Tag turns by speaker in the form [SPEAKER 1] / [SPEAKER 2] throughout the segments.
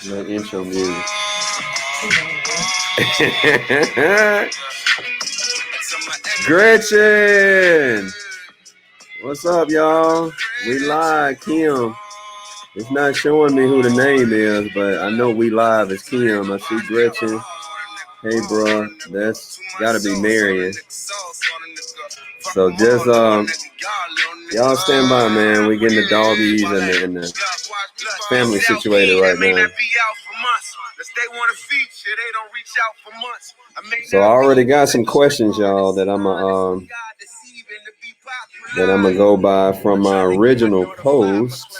[SPEAKER 1] The intro music. Gretchen, what's up, y'all? We live, Kim. It's not showing me who the name is, but I know we live as Kim. I see Gretchen. Hey, bro, that's gotta be Marion. So just y'all stand by, man. We getting the doggies and the family situated right now. So I already got some questions, y'all, that I'm gonna go by from my original post.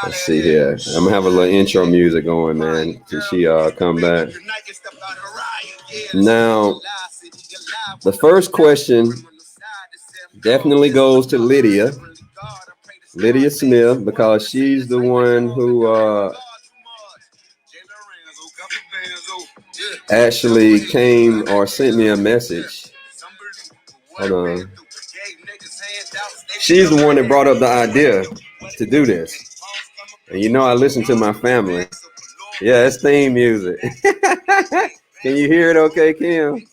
[SPEAKER 1] Let's see here. I'm gonna have a little intro music going, man, till she come back. Now, the first question definitely goes to Lydia Smith, because she's the one who actually came or sent me a message. Hold on. She's the one that brought up the idea to do this. And you know I listen to my family. Yeah, it's theme music. Can you hear it okay, Kim?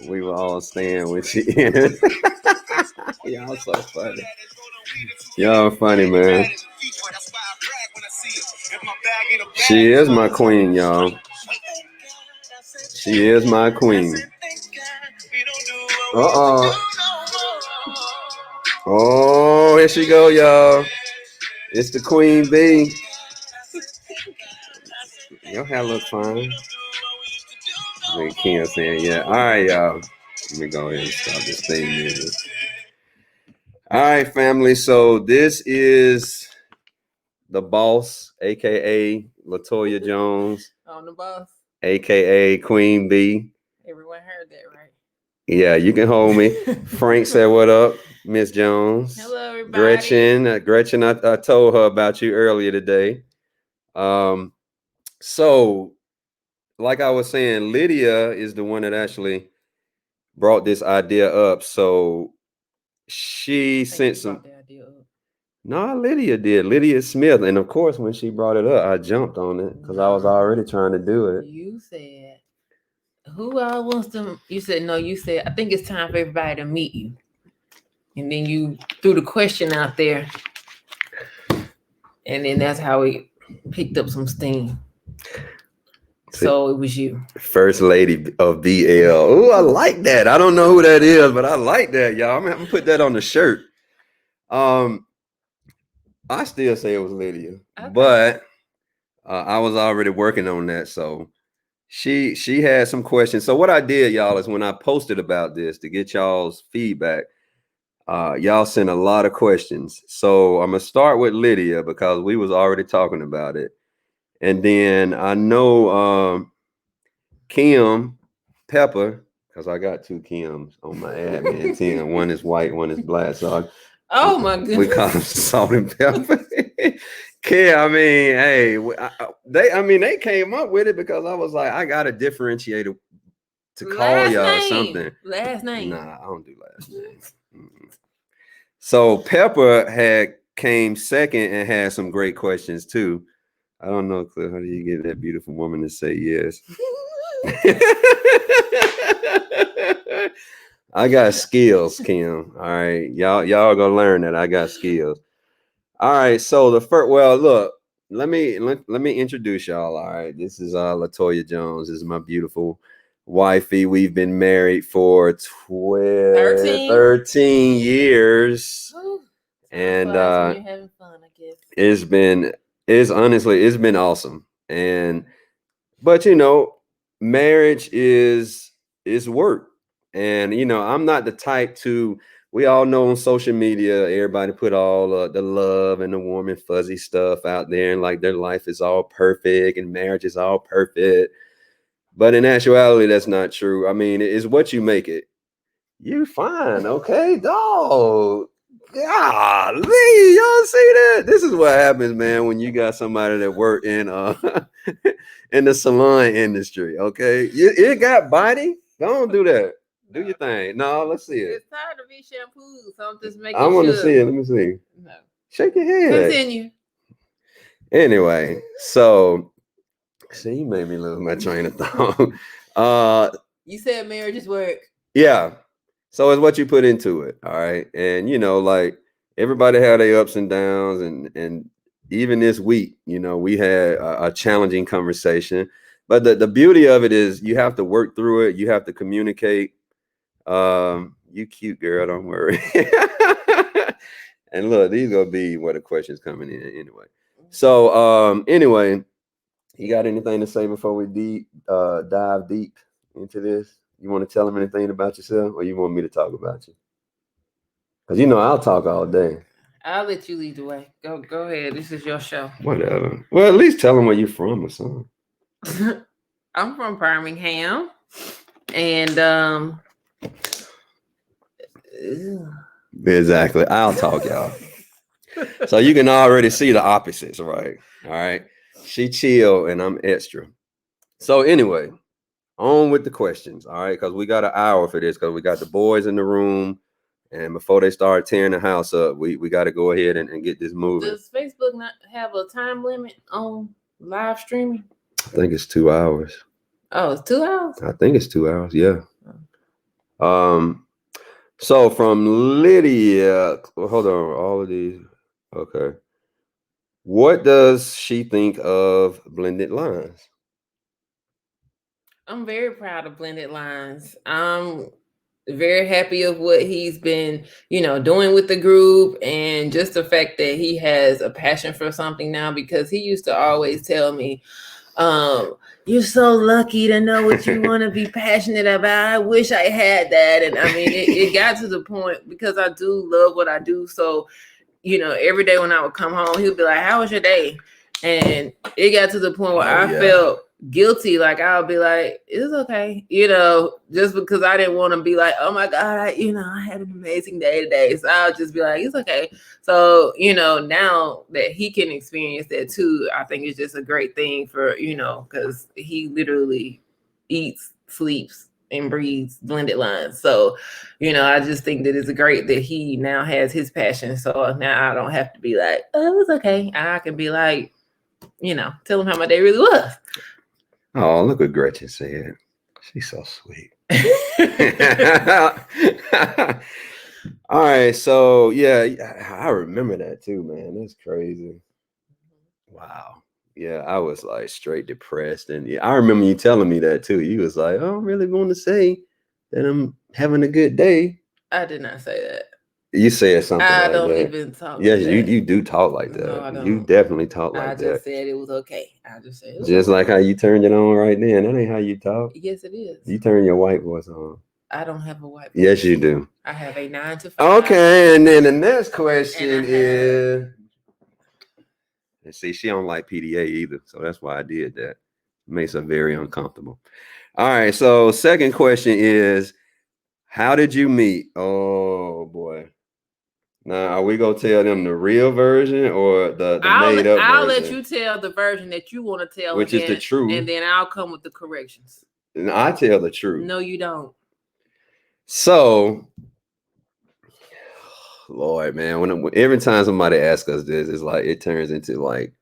[SPEAKER 1] We were all staying when she entered. Y'all so funny. Y'all funny, man. She is my queen, y'all. She is my queen. Oh, here she go, y'all. It's the queen bee. Your hair looks fine. Kim saying, yeah. All right, y'all. Let me go ahead and stop this thing music. All right, family. So this is the boss, aka Toya Jones.
[SPEAKER 2] On the boss.
[SPEAKER 1] AKA Queen Bee.
[SPEAKER 2] Everyone heard that, right?
[SPEAKER 1] Yeah, you can hold me. Frank said, what up, Miss Jones?
[SPEAKER 2] Hello, everybody.
[SPEAKER 1] Gretchen, I told her about you earlier today. So, like I was saying, Lydia is the one that actually brought this idea up. So, she sent some...
[SPEAKER 2] The idea up.
[SPEAKER 1] No, Lydia did. Lydia Smith. And, of course, when she brought it up, I jumped on it because I was already trying to do it.
[SPEAKER 2] You said... Who wants to? You said no. You said I think it's time for everybody to meet you, and then you threw the question out there, and then that's how it picked up some steam. So it was you,
[SPEAKER 1] First Lady of BL. Oh, I like that. I don't know who that is, but I like that, y'all. I'm gonna put that on the shirt. I still say it was Lydia, okay. But I was already working on that, so. She had some questions. So what I did, y'all, is when I posted about this to get y'all's feedback, y'all sent a lot of questions. So I'm gonna start with Lydia because we was already talking about it, and then I know Kim Pepper, because I got two Kims on my admin team. One is white, one is black. So
[SPEAKER 2] my goodness,
[SPEAKER 1] we call them Salt and Pepper. Kim, I mean, hey, they came up with it because I was like, I gotta differentiate it to call y'all something.
[SPEAKER 2] Last name.
[SPEAKER 1] Nah, I don't do last names. So Pepper came second and had some great questions too. I don't know, Cliff, how do you get that beautiful woman to say yes? I got skills, Kim. All right, y'all gonna learn that I got skills. All right, so the first, well, look, let me introduce y'all. All right, this is Toya Jones. This is my beautiful wifey. We've been married for 13 years.
[SPEAKER 2] Ooh,
[SPEAKER 1] and
[SPEAKER 2] you're having fun, I guess.
[SPEAKER 1] It's been awesome. But you know, marriage is work. And you know, I'm not the type to, we all know on social media, everybody put all the love and the warm and fuzzy stuff out there, and like their life is all perfect and marriage is all perfect. But in actuality, that's not true. I mean, it's what you make it. You fine, okay, dog. Golly, y'all see that? This is what happens, man, when you got somebody that work in in the salon industry. Okay, it got body. Don't do that. Do your thing. No, let's see it.
[SPEAKER 2] It's tired to be shampooed, so I'm just making
[SPEAKER 1] I want to see it. Let me see.
[SPEAKER 2] No.
[SPEAKER 1] Shake your head.
[SPEAKER 2] Continue.
[SPEAKER 1] Anyway, so see, you made me lose my train of thought.
[SPEAKER 2] You said marriage is work.
[SPEAKER 1] Yeah. So it's what you put into it. All right. And like everybody had their ups and downs, and even this week, we had a challenging conversation. But the beauty of it is you have to work through it. You have to communicate. You cute girl, don't worry. And look, these gonna be where the questions coming in anyway. So anyway, you got anything to say before we dive deep into this? You want to tell them anything about yourself, or you want me to talk about you? Because I'll talk all day.
[SPEAKER 2] I'll let you lead the way. Go ahead. This is your show.
[SPEAKER 1] Whatever. Well, at least tell them where you're from or something.
[SPEAKER 2] I'm from Birmingham, and
[SPEAKER 1] exactly. I'll talk, y'all. So you can already see the opposites, right? All right. She chill and I'm extra. So anyway, on with the questions. All right, because we got an hour for this, because we got the boys in the room. And before they start tearing the house up, we got to go ahead and get this moving.
[SPEAKER 2] Does Facebook not have a time limit on live streaming?
[SPEAKER 1] I think it's 2 hours.
[SPEAKER 2] Oh, it's 2 hours?
[SPEAKER 1] I think it's 2 hours, yeah. So from Lydia, hold on, all of these. Okay. What does she think of blended lines?
[SPEAKER 2] I'm very proud of blended lines. I'm very happy of what he's been, doing with the group, and just the fact that he has a passion for something now, because he used to always tell me, you're so lucky to know what you want to be passionate about. I wish I had that. And I mean, it got to the point, because I do love what I do. So, every day when I would come home, he would be like, how was your day? And it got to the point where I felt guilty. Like, I'll be like, it's okay. Just because I didn't want to be like, oh my God, I had an amazing day today. So I'll just be like, it's okay. So, now that he can experience that too, I think it's just a great thing for, because he literally eats, sleeps, and breathes blended lines. So, I just think that it's great that he now has his passion. So now I don't have to be like, oh, it's okay. I can be like, tell him how my day really was.
[SPEAKER 1] Oh, look what Gretchen said. She's so sweet. All right. So, yeah, I remember that too, man. That's crazy. Wow. Yeah, I was like straight depressed. And yeah, I remember you telling me that too. You was like, oh, I'm really going to say that I'm having a good day.
[SPEAKER 2] I did not say that.
[SPEAKER 1] You said something
[SPEAKER 2] I
[SPEAKER 1] like that.
[SPEAKER 2] don't even talk
[SPEAKER 1] Yes,
[SPEAKER 2] like that.
[SPEAKER 1] you do talk like that.
[SPEAKER 2] No, I don't.
[SPEAKER 1] You definitely talk like that.
[SPEAKER 2] I just said it was okay. I just said it was
[SPEAKER 1] just
[SPEAKER 2] okay.
[SPEAKER 1] like how you turned it on right then. That ain't how you talk.
[SPEAKER 2] Yes, it is.
[SPEAKER 1] You turn your white voice on.
[SPEAKER 2] I don't have a white voice.
[SPEAKER 1] Yes, you do.
[SPEAKER 2] I have a 9 to 5.
[SPEAKER 1] Okay, and then the next question is, and see, she don't like PDA either, so that's why I did that. It makes her very uncomfortable. All right, so second question is, how did you meet? Oh boy. Now, are we gonna tell them the real version or the made up version?
[SPEAKER 2] I'll let you tell the version that you want to tell,
[SPEAKER 1] which is the truth,
[SPEAKER 2] and then I'll come with the corrections.
[SPEAKER 1] And I tell the truth.
[SPEAKER 2] No, you don't.
[SPEAKER 1] So, Lord, man, every time somebody asks us this, it's like it turns into like.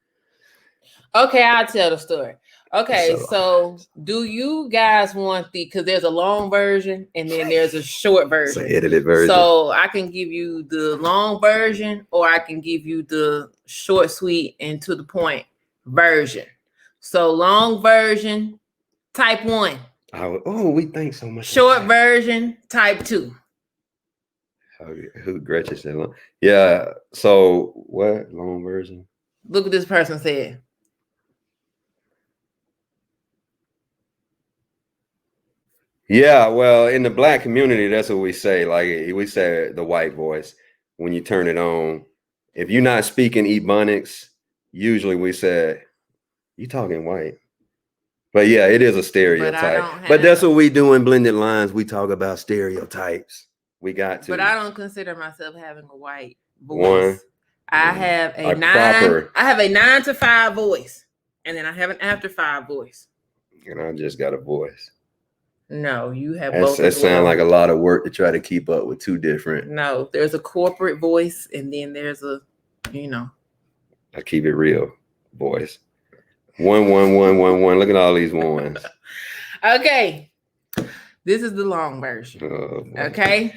[SPEAKER 2] Okay, I'll tell the story. Okay, so do you guys want because there's a long version and then there's a short version.
[SPEAKER 1] It's an edited version.
[SPEAKER 2] So I can give you the long version or I can give you the short, sweet, and to the point version. So long version, type 1.
[SPEAKER 1] We think so much.
[SPEAKER 2] Short version, type 2.
[SPEAKER 1] Who Gretchen said long? Yeah. So what long version?
[SPEAKER 2] Look what this person said.
[SPEAKER 1] Yeah, well, in the Black community, that's what we say. Like we say the white voice when you turn it on. If you're not speaking Ebonics, usually we say you talking white. But yeah, it is a stereotype. But that's what we do in blended lines. We talk about stereotypes. We got to.
[SPEAKER 2] But I don't consider myself having a white voice. I have a 9 to 5 voice, and then I have an after 5 voice.
[SPEAKER 1] And I just got a voice.
[SPEAKER 2] No, you have both.
[SPEAKER 1] That sounds like a lot of work to try to keep up with two different.
[SPEAKER 2] No, there's a corporate voice, and then there's a,
[SPEAKER 1] I keep it real. voice. 11111. Look at all these ones.
[SPEAKER 2] Okay. This is the long version. Okay.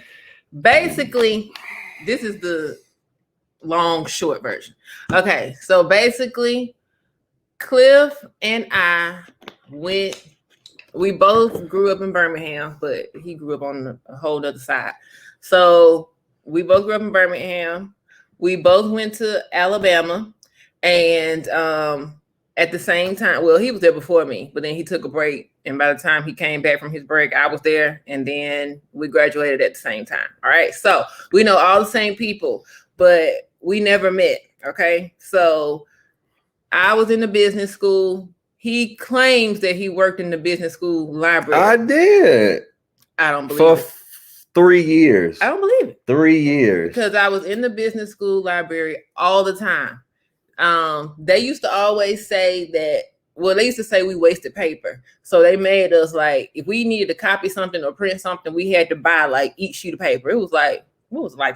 [SPEAKER 2] Basically, this is the long short version. Okay. So basically, Cliff and I we both grew up in Birmingham, but he grew up on a whole other side. So we both grew up in Birmingham. We both went to Alabama, and at the same time, well, he was there before me, but then he took a break, and by the time he came back from his break, I was there, and then we graduated at the same time. All right, so we know all the same people, but we never met. Okay, so I was in the business school. He claims that he worked in the business school library.
[SPEAKER 1] I did.
[SPEAKER 2] I don't believe it.
[SPEAKER 1] 3 years.
[SPEAKER 2] I don't believe it.
[SPEAKER 1] 3 years.
[SPEAKER 2] Because I was in the business school library all the time. They used to always say that, well, they used to say we wasted paper. So they made us like, if we needed to copy something or print something, we had to buy like each sheet of paper. It was like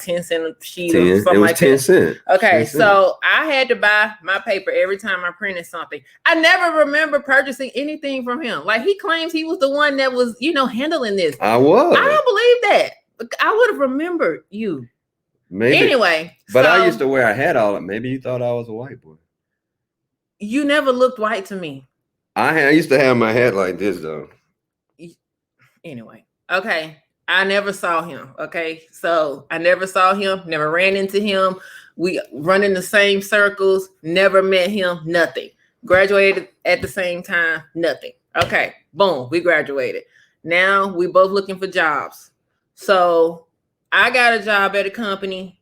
[SPEAKER 2] 10 cents a sheet or something like that.
[SPEAKER 1] 10 cents.
[SPEAKER 2] Okay, so I had to buy my paper every time I printed something. I never remember purchasing anything from him. Like he claims he was the one that was, handling this.
[SPEAKER 1] I was.
[SPEAKER 2] I don't believe that. I would have remembered you.
[SPEAKER 1] Maybe.
[SPEAKER 2] Anyway.
[SPEAKER 1] But I used to wear a hat all. Maybe you thought I was a white boy.
[SPEAKER 2] You never looked white to me.
[SPEAKER 1] I used to have my hat like this though.
[SPEAKER 2] Anyway, okay. I never saw him. Okay. So I never saw him, never ran into him. We run in the same circles, never met him, nothing. Graduated at the same time, nothing. Okay. Boom. We graduated. Now we both looking for jobs. So I got a job at a company.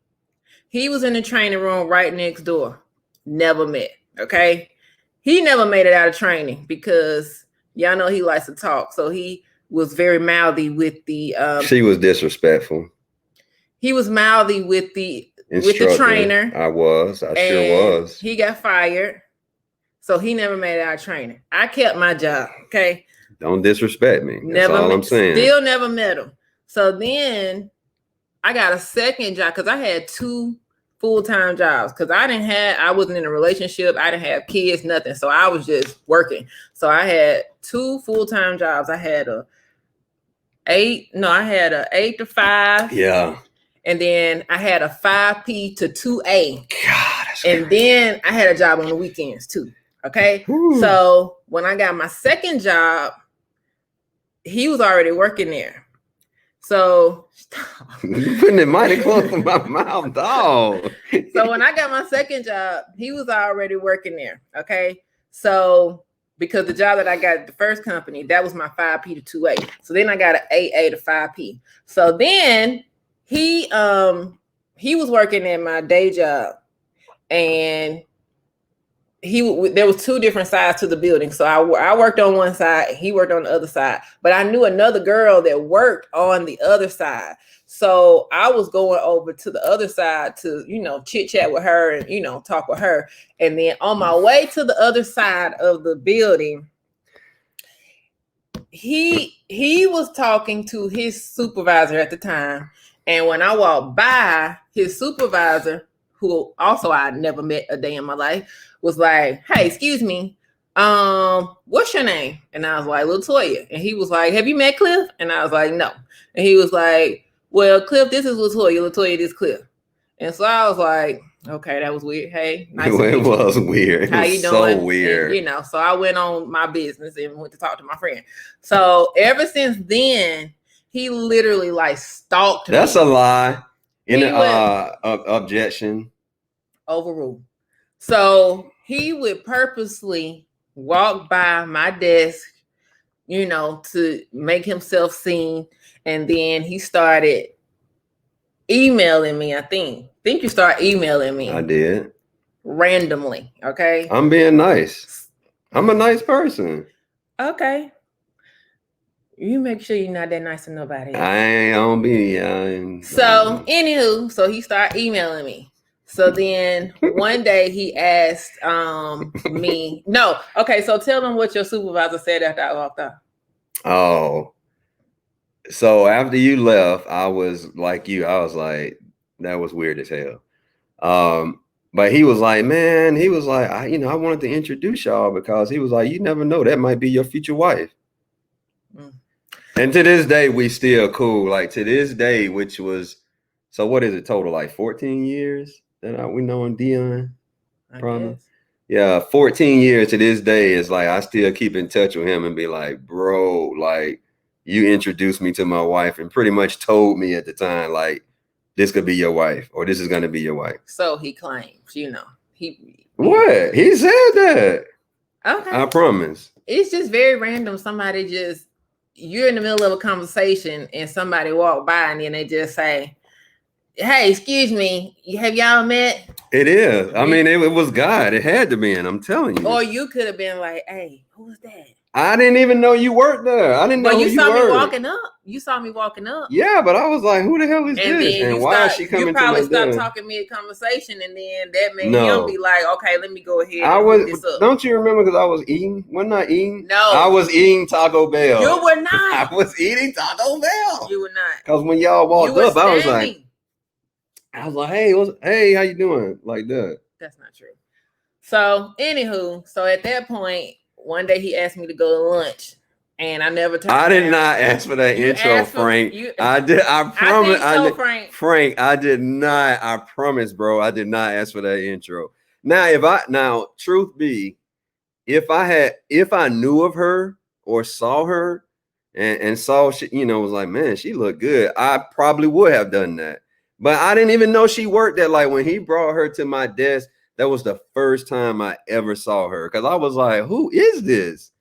[SPEAKER 2] He was in the training room right next door. Never met. Okay. He never made it out of training because y'all know he likes to talk. So he was very mouthy with the
[SPEAKER 1] she was disrespectful.
[SPEAKER 2] He was mouthy with the trainer.
[SPEAKER 1] I sure was.
[SPEAKER 2] He got fired. So he never made it out of training. I kept my job. Okay.
[SPEAKER 1] Don't disrespect me. That's all I'm saying.
[SPEAKER 2] Still never met him. So then I got a second job because I had 2 full-time jobs because I wasn't in a relationship. I didn't have kids, nothing. So I was just working. So I had 2 full-time jobs. I had a 8 to 5.
[SPEAKER 1] Yeah.
[SPEAKER 2] And then I had a 5P to 2A.
[SPEAKER 1] God, that's
[SPEAKER 2] and
[SPEAKER 1] crazy.
[SPEAKER 2] Then I had a job on the weekends too. Okay.
[SPEAKER 1] Ooh.
[SPEAKER 2] So when I got my second job, he was already working there. So
[SPEAKER 1] you're putting it mighty close to my mouth, dog.
[SPEAKER 2] So when I got my second job, he was already working there. Okay. So because the job that I got at the first company, that was my 5P to 2A. So then I got an 8A to 5P. So then he was working at my day job, and there was 2 different sides to the building. So I worked on one side, he worked on the other side. But I knew another girl that worked on the other side. So I was going over to the other side to, chit chat with her and, talk with her. And then on my way to the other side of the building, he was talking to his supervisor at the time. And when I walked by, his supervisor, who also I never met a day in my life, was like, "Hey, excuse me, what's your name?" And I was like, "LaToya." And he was like, "Have you met Cliff?" And I was like, "No." And he was like, "Well, Cliff, this is LaToya. LaToya, this Cliff." And so I was like, "Okay, that was weird. Hey, nice to meet you."
[SPEAKER 1] It was weird.
[SPEAKER 2] How you doing?
[SPEAKER 1] So weird.
[SPEAKER 2] And, so I went on my business and went to talk to my friend. So ever since then, he literally like stalked me.
[SPEAKER 1] That's a lie. Objection.
[SPEAKER 2] Overruled. So he would purposely walk by my desk, to make himself seen. And then he started emailing me, I think you started emailing me.
[SPEAKER 1] I did.
[SPEAKER 2] Randomly. Okay.
[SPEAKER 1] I'm being nice. I'm a nice person.
[SPEAKER 2] Okay. You make sure you're not that nice to nobody else.
[SPEAKER 1] I don't be.
[SPEAKER 2] So, anywho, so he started emailing me. So then one day he asked me, no, okay, so tell them what your supervisor said after I walked out.
[SPEAKER 1] Oh. So after you left, I was like you. I was like, that was weird as hell. But he was like, man, he was like, I wanted to introduce y'all because he was like, you never know, that might be your future wife. Mm. And to this day, we still cool. Like to this day, which was, so what is it total? Like 14 years that we know Dion? Probably. Yeah, 14 years to this day is like, I still keep in touch with him and be like, bro, like you introduced me to my wife and pretty much told me at the time, like, this could be your wife or this is going to be your wife.
[SPEAKER 2] So he claims,
[SPEAKER 1] What? He said that. Okay. I promise.
[SPEAKER 2] It's just very random. Somebody just, you're in the middle of a conversation and somebody walk by and then they just say, hey, excuse me, have y'all met?
[SPEAKER 1] It is. I mean, it was God. It had to be, and I'm telling you.
[SPEAKER 2] Or you could have been like, hey, who's that?
[SPEAKER 1] I didn't even know you worked there. I didn't know who you were.
[SPEAKER 2] But you saw me walking up. You saw me walking up.
[SPEAKER 1] Yeah, but I was like, who the hell is this? And why is she coming to my
[SPEAKER 2] dinner? You probably stopped talking mid-conversation, and then that made him be like, okay, let me go ahead and pick this up.
[SPEAKER 1] Don't you remember because I was eating? Wasn't I eating?
[SPEAKER 2] No.
[SPEAKER 1] I was eating Taco Bell.
[SPEAKER 2] You were not.
[SPEAKER 1] I was eating Taco Bell.
[SPEAKER 2] You were not.
[SPEAKER 1] Because when y'all walked up, I was like, hey, how you doing? Like that.
[SPEAKER 2] That's not true. So, anywho, at that point, one day he asked me to go to lunch. And I never turned.
[SPEAKER 1] I did not ask for that intro, Frank. I did. I promise. Frank, I did not. I promise, bro. I did not ask for that intro. Now, truth be, if I knew of her or saw her and saw she, was like, man, she looked good, I probably would have done that. But I didn't even know she worked that. Like when he brought her to my desk, that was the first time I ever saw her because I was like, who is this?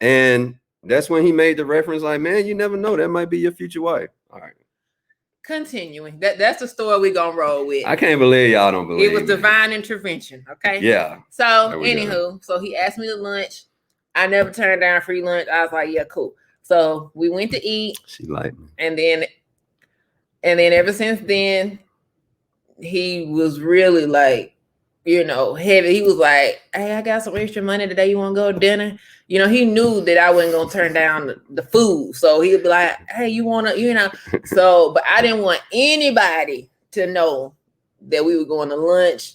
[SPEAKER 1] And that's when he made the reference like, man, you never know. That might be your future wife. All right.
[SPEAKER 2] Continuing. That's the story we're going to roll with.
[SPEAKER 1] I can't believe y'all don't believe
[SPEAKER 2] it. Was divine intervention. Okay.
[SPEAKER 1] Yeah.
[SPEAKER 2] So anywho, so he asked me to lunch. I never turned down free lunch. I was like, yeah, cool. So we went to eat.
[SPEAKER 1] She liked me.
[SPEAKER 2] And then ever since then, he was really like, heavy. He was like, hey, I got some extra money today. You want to go to dinner? He knew that I wasn't going to turn down the food. So he'd be like, hey, you want to, So, but I didn't want anybody to know that we were going to lunch.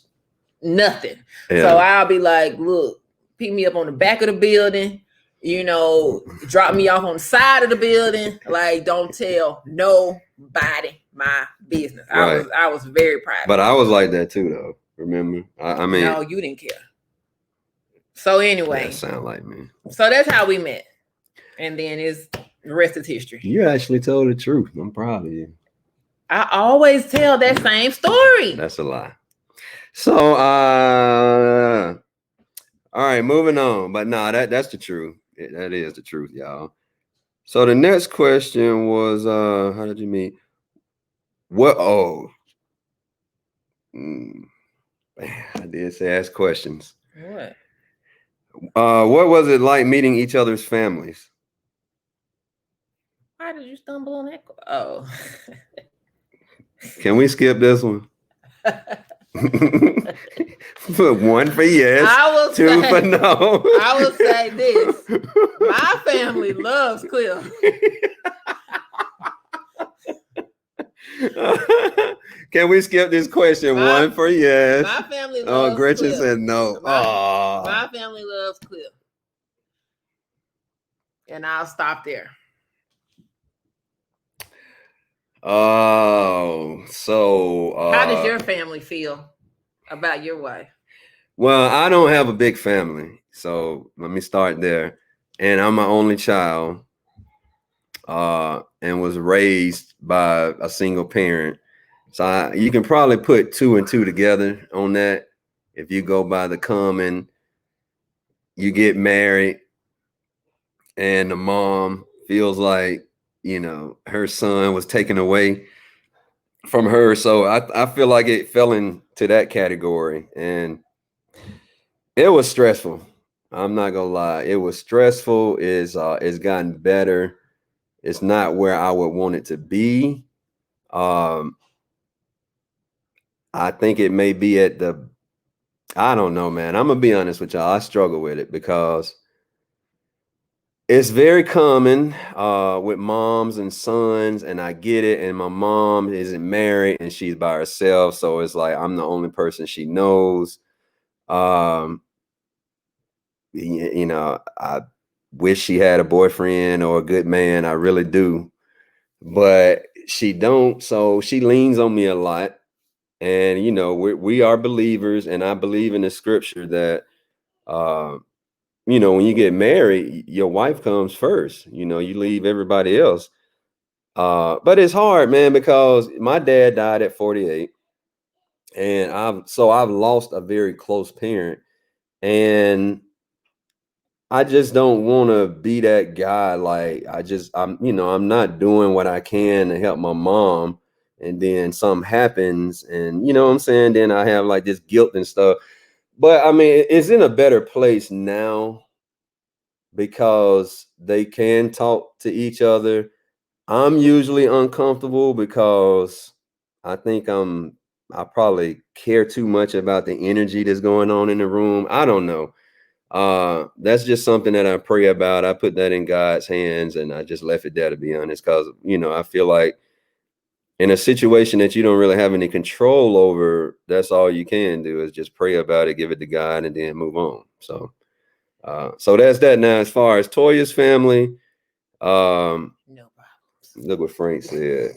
[SPEAKER 2] Nothing. Yeah. So I'll be like, look, pick me up on the back of the building. Drop me off on the side of the building. Like, don't tell nobody my business. Right. I was very private.
[SPEAKER 1] But I was like that too, though. Remember? I mean,
[SPEAKER 2] no, you didn't care. So anyway,
[SPEAKER 1] that sound like me.
[SPEAKER 2] So that's how we met, and then the rest is history.
[SPEAKER 1] You actually told the truth. I'm proud of you.
[SPEAKER 2] I always tell that same story.
[SPEAKER 1] That's a lie. So, all right, moving on. But no, that's the truth. That is the truth, y'all. So the next question was, how did you meet? What? Oh. I did say ask questions.
[SPEAKER 2] What?
[SPEAKER 1] What was it like meeting each other's families?
[SPEAKER 2] Why did you stumble on that? Oh.
[SPEAKER 1] Can we skip this one? 1 for yes, 2 for no.
[SPEAKER 2] I will say this. My family loves Cliff.
[SPEAKER 1] Can we skip this question? 1 for yes.
[SPEAKER 2] My family loves
[SPEAKER 1] Gretchen
[SPEAKER 2] Cliff.
[SPEAKER 1] said no.
[SPEAKER 2] My family loves Cliff. And I'll stop there.
[SPEAKER 1] Oh, so
[SPEAKER 2] how does your family feel about your wife?
[SPEAKER 1] Well, I don't have a big family, so let me start there. And I'm my only child, and was raised by a single parent. So you can probably put 2 and 2 together on that. If you go by the common, you get married, and the mom feels like, her son was taken away from her. So I feel like it fell into that category, and it was stressful. I'm not gonna lie. It was stressful. It's gotten better. It's not where I would want it to be. I think it may be I don't know, man. I'm gonna be honest with y'all. I struggle with it because It's very common with moms and sons, and I get it. And my mom isn't married and she's by herself. So it's like I'm the only person she knows. Um, I wish she had a boyfriend or a good man. I really do. But she don't. So she leans on me a lot. And, we are believers. And I believe in the scripture that, uh, when you get married, your wife comes first. You leave everybody else. But it's hard, man, because my dad died at 48, and I've lost a very close parent, and I just don't want to be that guy. Like I'm not doing what I can to help my mom, and then something happens, and you know what I'm saying. Then I have like this guilt and stuff. But I mean, it's in a better place now because they can talk to each other. I'm usually uncomfortable because I think I probably care too much about the energy that's going on in the room. I don't know. That's just something that I pray about. I put that in God's hands and I just left it there, to be honest, because I feel like in a situation that you don't really have any control over, that's all you can do is just pray about it, give it to God, and then move on. So that's that. Now, as far as Toya's family,
[SPEAKER 2] No problems.
[SPEAKER 1] look what Frank said.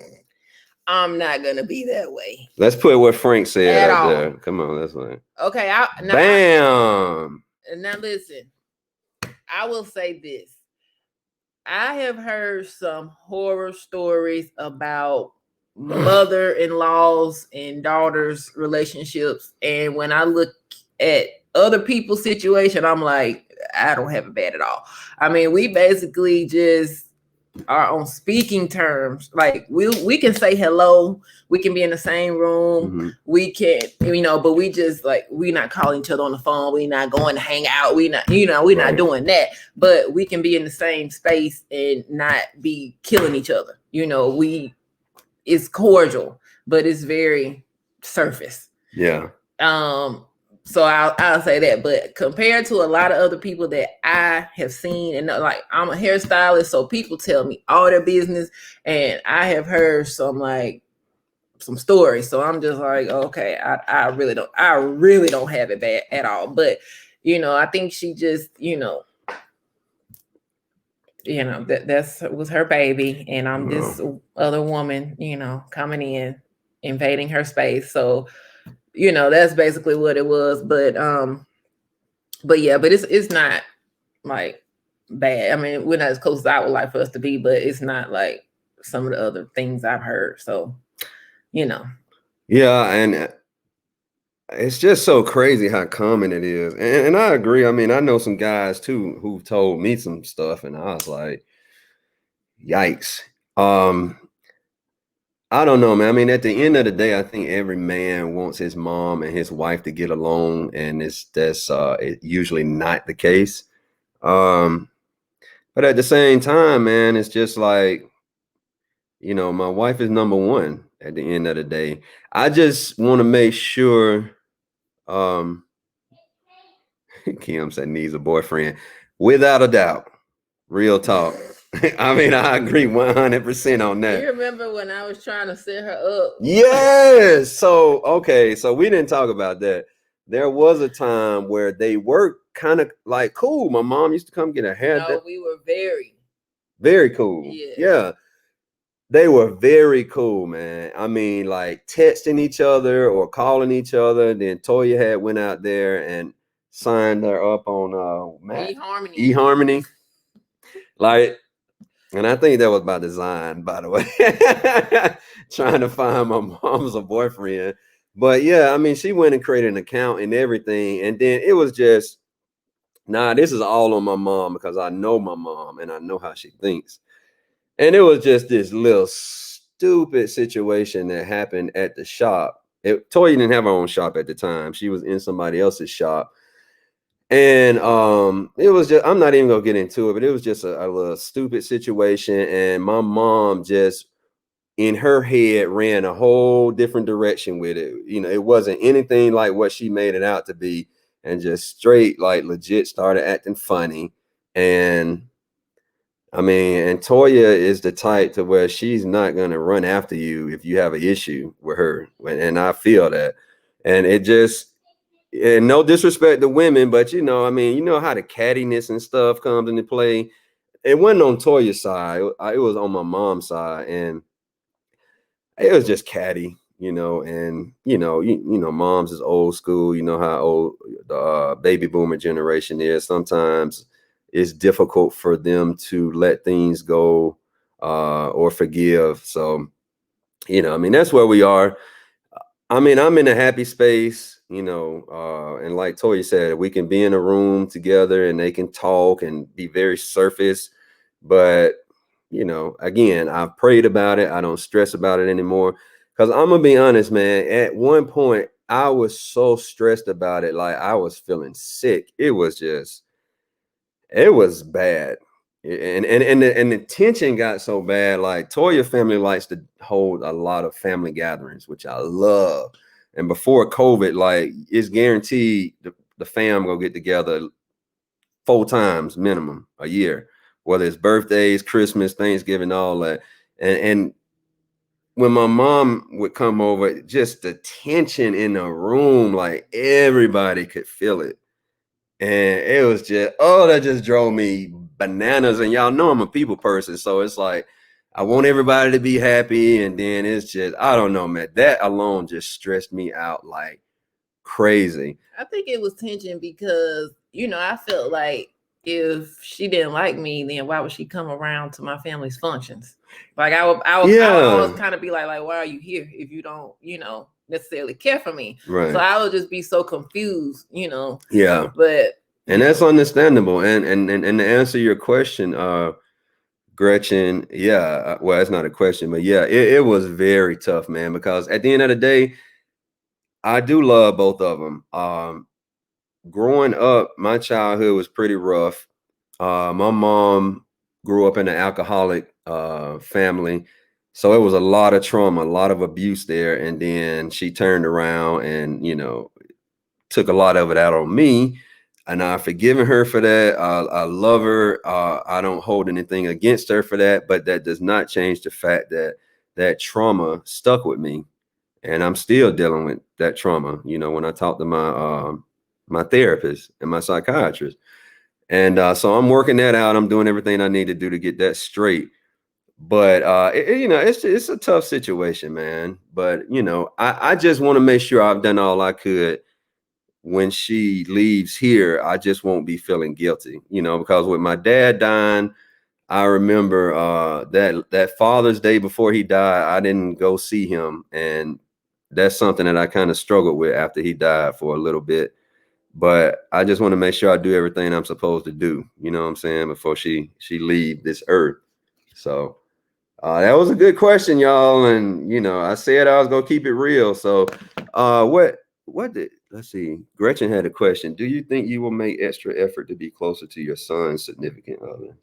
[SPEAKER 2] I'm not gonna be that way
[SPEAKER 1] Let's put what Frank said
[SPEAKER 2] at
[SPEAKER 1] up
[SPEAKER 2] all.
[SPEAKER 1] there. Come on, that's right.
[SPEAKER 2] Okay,
[SPEAKER 1] Bam.
[SPEAKER 2] now listen. I will say this. I have heard some horror stories about mother-in-laws and daughters relationships, and when I look at other people's situation, I'm like, I don't have it bad at all. I mean, we basically just are on speaking terms. Like we can say hello, we can be in the same room, we can, but we just like we not calling each other on the phone, we not going to hang out, we not, we're not doing that. But we can be in the same space and not be killing each other. It's cordial, but it's very surface.
[SPEAKER 1] Yeah.
[SPEAKER 2] So I'll say that. But compared to a lot of other people that I have seen, and like I'm a hairstylist, so people tell me all their business, and I have heard some stories. So I'm just like, okay, I really don't have it bad at all. But I think she just that was her baby, and I'm this other woman, coming in, invading her space. So that's basically what it was. But yeah, but it's not like bad. I mean, we're not as close as I would like for us to be, but it's not like some of the other things I've heard. So,
[SPEAKER 1] Yeah, and it's just so crazy how common it is. And I agree. I mean, I know some guys too who've told me some stuff, and I was like, yikes. I don't know, man. I mean, at the end of the day, I think every man wants his mom and his wife to get along, and that's usually not the case. But at the same time, man, it's just like, my wife is number one at the end of the day. I just want to make sure, Kim said needs a boyfriend. Without a doubt. Real talk. I mean, I agree 100% on that.
[SPEAKER 2] You remember when I was trying to set her up?
[SPEAKER 1] Yes. So, okay. So we didn't talk about that. There was a time where they were kind of like cool. My mom used to come get her hair.
[SPEAKER 2] No, we were very,
[SPEAKER 1] very cool.
[SPEAKER 2] yes.
[SPEAKER 1] Yeah. They were very cool, man. I mean, like texting each other or calling each other. Then Toya had went out there and signed her up on
[SPEAKER 2] eHarmony.
[SPEAKER 1] eHarmony. Like, and I think that was by design, by the way. Trying to find my mom's a boyfriend. But yeah, I mean, she went and created an account and everything. And then it was just, this is all on my mom because I know my mom and I know how she thinks. And it was just this little stupid situation that happened at the shop. Toya didn't have her own shop at the time. She was in somebody else's shop. And it was just, I'm not even gonna get into it, but it was just a little stupid situation. And my mom just in her head ran a whole different direction with it. It wasn't anything like what she made it out to be, and just straight like legit started acting funny. And I mean, and Toya is the type to where she's not gonna run after you if you have an issue with her, and I feel that, and it just, and no disrespect to women, but I mean, you know how the cattiness and stuff comes into play. It wasn't on Toya's side; it was on my mom's side, and it was just catty, and moms is old school. You know how old the baby boomer generation is. Sometimes it's difficult for them to let things go or forgive. So, I mean, that's where we are. I mean, I'm in a happy space, and like Toya said, we can be in a room together and they can talk and be very surface. But, again, I've prayed about it. I don't stress about it anymore. Because I'm going to be honest, man, at one point, I was so stressed about it. Like I was feeling sick. It was bad. And the tension got so bad. Like Toya family likes to hold a lot of family gatherings, which I love. And before COVID, like it's guaranteed the fam go get together 4 times minimum a year, whether it's birthdays, Christmas, Thanksgiving, all that. And when my mom would come over, just the tension in the room, like everybody could feel it. And it was just, oh, that just drove me bananas. And y'all know I'm a people person. So it's like, I want everybody to be happy. And then it's just, I don't know, man. That alone just stressed me out like crazy.
[SPEAKER 2] I think it was tension because, I felt like if she didn't like me, then why would she come around to my family's functions? Like I would always kind of be like, why are you here if you don't, necessarily care for me?
[SPEAKER 1] Right.
[SPEAKER 2] So I would just be so confused,
[SPEAKER 1] Yeah.
[SPEAKER 2] But
[SPEAKER 1] that's understandable. And to answer your question, Gretchen, yeah, well, it's not a question, but yeah, it was very tough, man, because at the end of the day, I do love both of them. Growing up, my childhood was pretty rough. My mom grew up in an alcoholic family. So it was a lot of trauma, a lot of abuse there. And then she turned around and, took a lot of it out on me. And I've forgiven her for that. I love her. I don't hold anything against her for that. But that does not change the fact that that trauma stuck with me. And I'm still dealing with that trauma. When I talk to my therapist and my psychiatrist. And so I'm working that out. I'm doing everything I need to do to get that straight. But it's a tough situation, man. But I just want to make sure I've done all I could. When she leaves here, I just won't be feeling guilty, because with my dad dying, I remember that Father's Day before he died, I didn't go see him, and that's something that I kind of struggled with after he died for a little bit. But I just want to make sure I do everything I'm supposed to do, you know what I'm saying, before she leave this earth. So that was a good question, y'all, and I said I was gonna keep it real. So what did, let's see, Gretchen had a question. Do you think you will make extra effort to be closer to your son's significant other?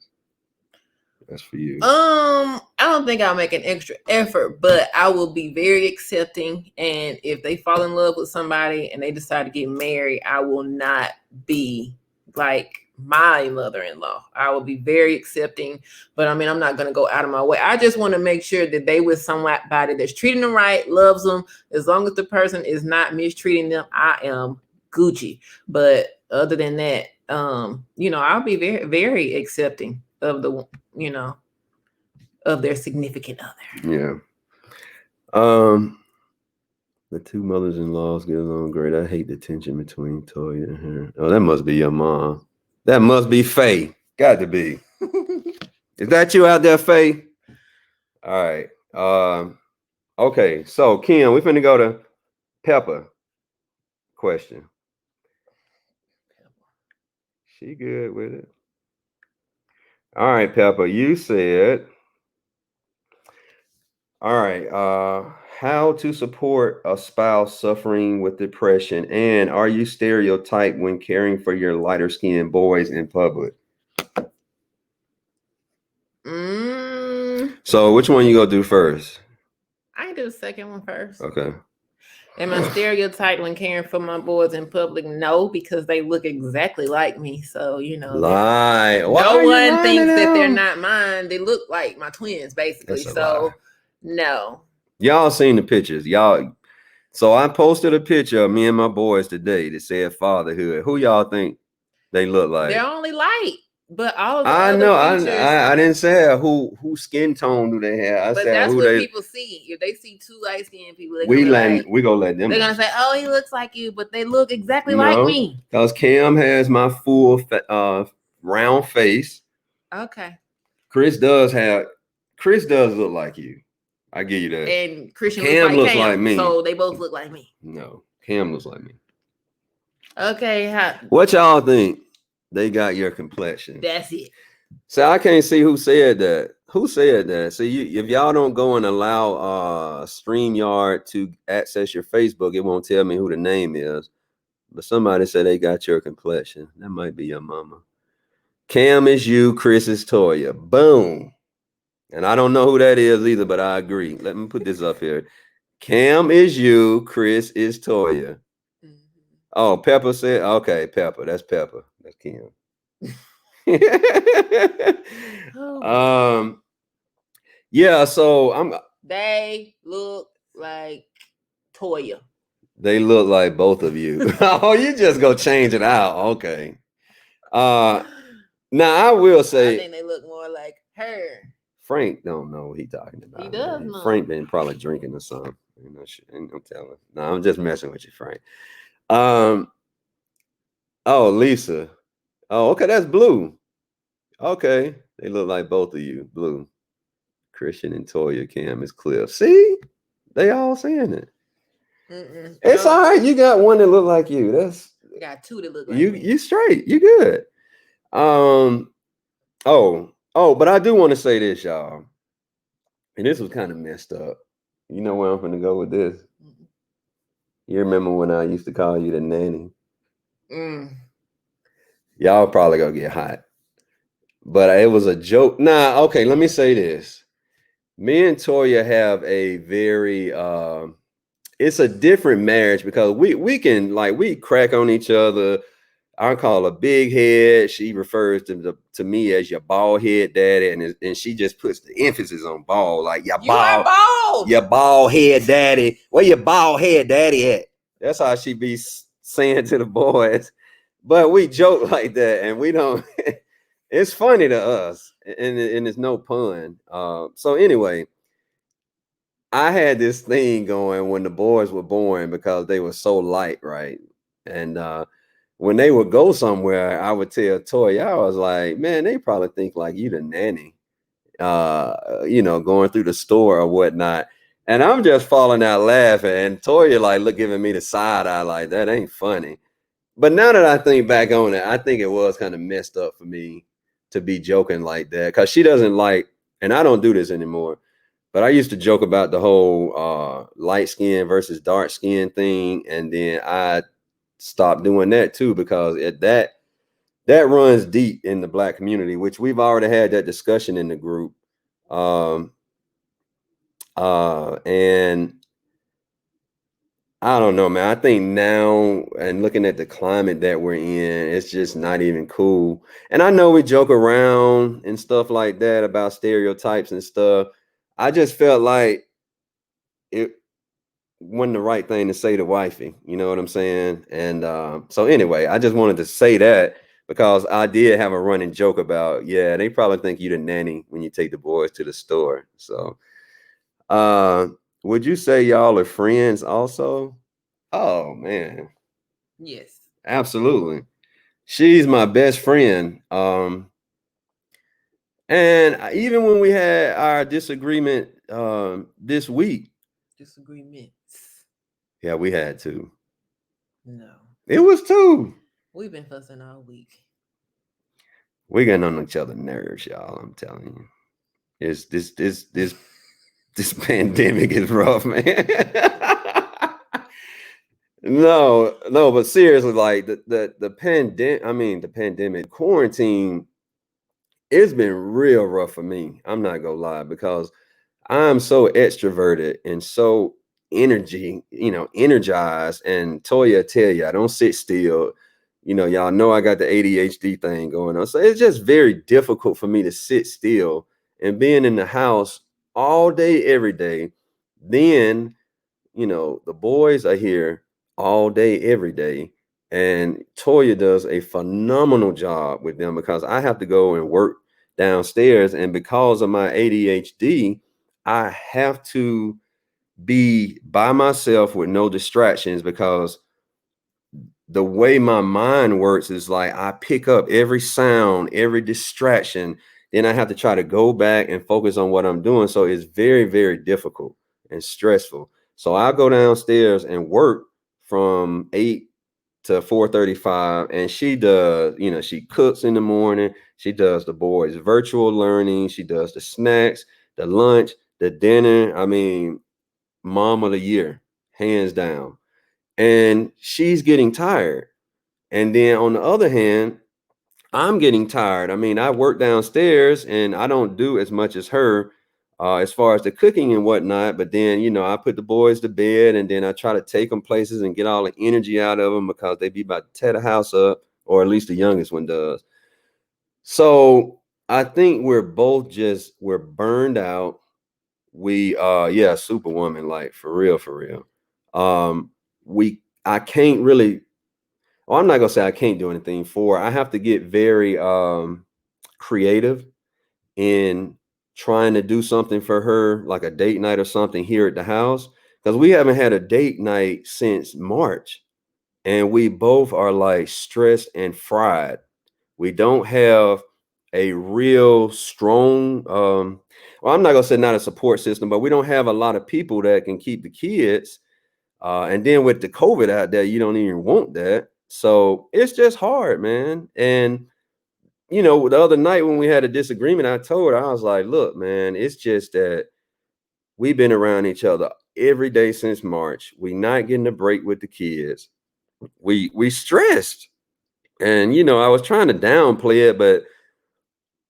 [SPEAKER 1] That's for you.
[SPEAKER 2] I don't think I'll make an extra effort, but I will be very accepting. And if they fall in love with somebody and they decide to get married, I will not be like my mother-in-law. I will be very accepting, but I mean, I'm not going to go out of my way. I just want to make sure that they with somebody that's treating them right, loves them. As long as the person is not mistreating them, I am Gucci. But other than that, I'll be very, very accepting of the, of their significant other.
[SPEAKER 1] Yeah. The two mothers-in-laws get along great. I hate the tension between Toya and her. Oh, that must be your mom. That must be Faye. Got to be. Is that you out there, Faye? All right. Okay. So, Kim, we finna go to Pepper. Question. She good with it. All right, Pepper. You said. All right. How to support a spouse suffering with depression, and are you stereotyped when caring for your lighter skinned boys in public? So which one you gonna do first?
[SPEAKER 2] I can do the second one first.
[SPEAKER 1] Okay.
[SPEAKER 2] Am I stereotyped when caring for my boys in public? No, because they look exactly like me. So,
[SPEAKER 1] Lie. Why
[SPEAKER 2] no
[SPEAKER 1] are you
[SPEAKER 2] one
[SPEAKER 1] lying to
[SPEAKER 2] thinks that they're
[SPEAKER 1] them?
[SPEAKER 2] not mine. They look like my twins, basically.
[SPEAKER 1] That's a lie.
[SPEAKER 2] So, no.
[SPEAKER 1] Y'all seen the pictures. Y'all. So I posted a picture of me and my boys today that said fatherhood. Who y'all think they look
[SPEAKER 2] They're
[SPEAKER 1] like?
[SPEAKER 2] only light, but all of the
[SPEAKER 1] I
[SPEAKER 2] other
[SPEAKER 1] know.
[SPEAKER 2] features.
[SPEAKER 1] I didn't say who skin tone do they have. I
[SPEAKER 2] But
[SPEAKER 1] said
[SPEAKER 2] that's
[SPEAKER 1] who
[SPEAKER 2] what
[SPEAKER 1] they.
[SPEAKER 2] people see. If they see two light skinned people, they're gonna be like,
[SPEAKER 1] We gonna let them
[SPEAKER 2] they're
[SPEAKER 1] know.
[SPEAKER 2] gonna say, "Oh, he looks like you," but they look exactly like
[SPEAKER 1] No,
[SPEAKER 2] me.
[SPEAKER 1] because Cam has my full round face.
[SPEAKER 2] Okay.
[SPEAKER 1] Chris does have. Chris does look like you. I give you that.
[SPEAKER 2] And Christian looks
[SPEAKER 1] Cam
[SPEAKER 2] like
[SPEAKER 1] looks like
[SPEAKER 2] Cam,
[SPEAKER 1] me.
[SPEAKER 2] so they both look like me.
[SPEAKER 1] No, Cam looks like me.
[SPEAKER 2] Okay,
[SPEAKER 1] What y'all think? They got your complexion.
[SPEAKER 2] that's it.
[SPEAKER 1] So I can't see who said that. Who said that? See, if y'all don't go and allow StreamYard to access your Facebook, it won't tell me who the name is. But somebody said they got your complexion. That might be your mama. Cam is you, Chris is Toya. Boom. And I don't know who that is either, but I agree. Let me put this up here. Cam is you, Chris is Toya.
[SPEAKER 2] Mhm.
[SPEAKER 1] Oh, Pepper said, okay, Pepper. That's Pepper. That's Kim.
[SPEAKER 2] Oh.
[SPEAKER 1] Yeah, so
[SPEAKER 2] They look like Toya.
[SPEAKER 1] they look like both of you. Oh, you just go change it out. Okay. Now I will
[SPEAKER 2] I
[SPEAKER 1] say
[SPEAKER 2] think they look more like her.
[SPEAKER 1] Frank don't know what he talking about.
[SPEAKER 2] He does
[SPEAKER 1] Man.
[SPEAKER 2] know.
[SPEAKER 1] Frank been probably drinking or something. Ain't no shit. Ain't no telling. No, I'm just messing with you, Frank. Um. Oh, Lisa. Oh, okay. That's Blue. Okay, they look like both of you. Blue. Christian and Toya. Cam is Cliff. See, they all saying it.
[SPEAKER 2] Mm-mm.
[SPEAKER 1] It's all right. You got one that look like you. That's
[SPEAKER 2] I got two that look like
[SPEAKER 1] you.
[SPEAKER 2] me.
[SPEAKER 1] You straight. You good. But I do want to say this, y'all. And this was kind of messed up. You know where I'm gonna go with this? You remember when I used to call you the nanny?
[SPEAKER 2] Mm.
[SPEAKER 1] Y'all probably gonna get hot. But it was a joke. Nah, okay, let me say this. Me and Toya have a very it's a different marriage because we can like we crack on each other. I call her big head. She refers to me as your bald head daddy, and she just puts the emphasis on bald, like
[SPEAKER 2] You are bald.
[SPEAKER 1] your bald head daddy. Where your bald head daddy at? That's how she be saying to the boys. But we joke like that, and we don't. It's funny to us, and it's no pun. So anyway, I had this thing going when the boys were born because they were so light, right? And when they would go somewhere, I would tell Toy, I was like, man, they probably think like you the nanny, going through the store or whatnot. And I'm just falling out laughing. And Toya like look giving me the side eye like that ain't funny. But now that I think back on it, I think it was kind of messed up for me to be joking like that because she doesn't like, and I don't do this anymore. But I used to joke about the whole light skin versus dark skin thing, and then I stopped doing that too because that runs deep in the Black community, which we've already had that discussion in the group. Um, and I don't know, man. I think now and looking at the climate that we're in, it's just not even cool. And I know we joke around and stuff like that about stereotypes and stuff. I just felt like it wasn't the right thing to say to wifey. You know what I'm saying? And so anyway, I just wanted to say that because I did have a running joke about, yeah, they probably think you the nanny when you take the boys to the store. So uh would you say y'all are friends also? Oh man,
[SPEAKER 2] Yes.
[SPEAKER 1] absolutely. She's my best friend. And even when we had our disagreement this week,
[SPEAKER 2] Disagreements.
[SPEAKER 1] yeah, we had to.
[SPEAKER 2] No.
[SPEAKER 1] It was two.
[SPEAKER 2] We've been fussing all week.
[SPEAKER 1] We're getting on each other's nerves, y'all. I'm telling you. It's this pandemic is rough, man. No, but seriously, like the pandemic, I mean the pandemic, quarantine, it's been real rough for me. I'm not gonna lie, because I'm so extroverted and so energy, energized. And Toya tell you, I don't sit still. Y'all know I got the ADHD thing going on. So it's just very difficult for me to sit still and being in the house all day, every day. Then, the boys are here all day, every day. And Toya does a phenomenal job with them because I have to go and work downstairs. And because of my ADHD, I have to be by myself with no distractions because the way my mind works is like I pick up every sound, every distraction, then I have to try to go back and focus on what I'm doing. So it's very, very difficult and stressful. So I go downstairs and work from 8 to 4:35, and she does, she cooks in the morning, she does the boys virtual learning, she does the snacks, the lunch, the dinner. I mean, mom of the year, hands down. And she's getting tired. And then on the other hand, I'm getting tired. I mean, I work downstairs and I don't do as much as her as far as the cooking and whatnot. But then, I put the boys to bed and then I try to take them places and get all the energy out of them because they be about to tear the house up, or at least the youngest one does. So I think we're burned out. Yeah, superwoman, like for real, for real. I can't really, well, I'm not gonna say I can't do anything for her. I have to get very creative in trying to do something for her, like a date night or something here at the house. Because we haven't had a date night since March. And we both are like stressed and fried. We don't have a real strong well, I'm not gonna say not a support system, but we don't have a lot of people that can keep the kids. And then with the COVID out there, you don't even want that. So it's just hard, man. And the other night when we had a disagreement, I told her, I was like, look, man, it's just that we've been around each other every day since March. We not getting a break with the kids. We stressed. And I was trying to downplay it, but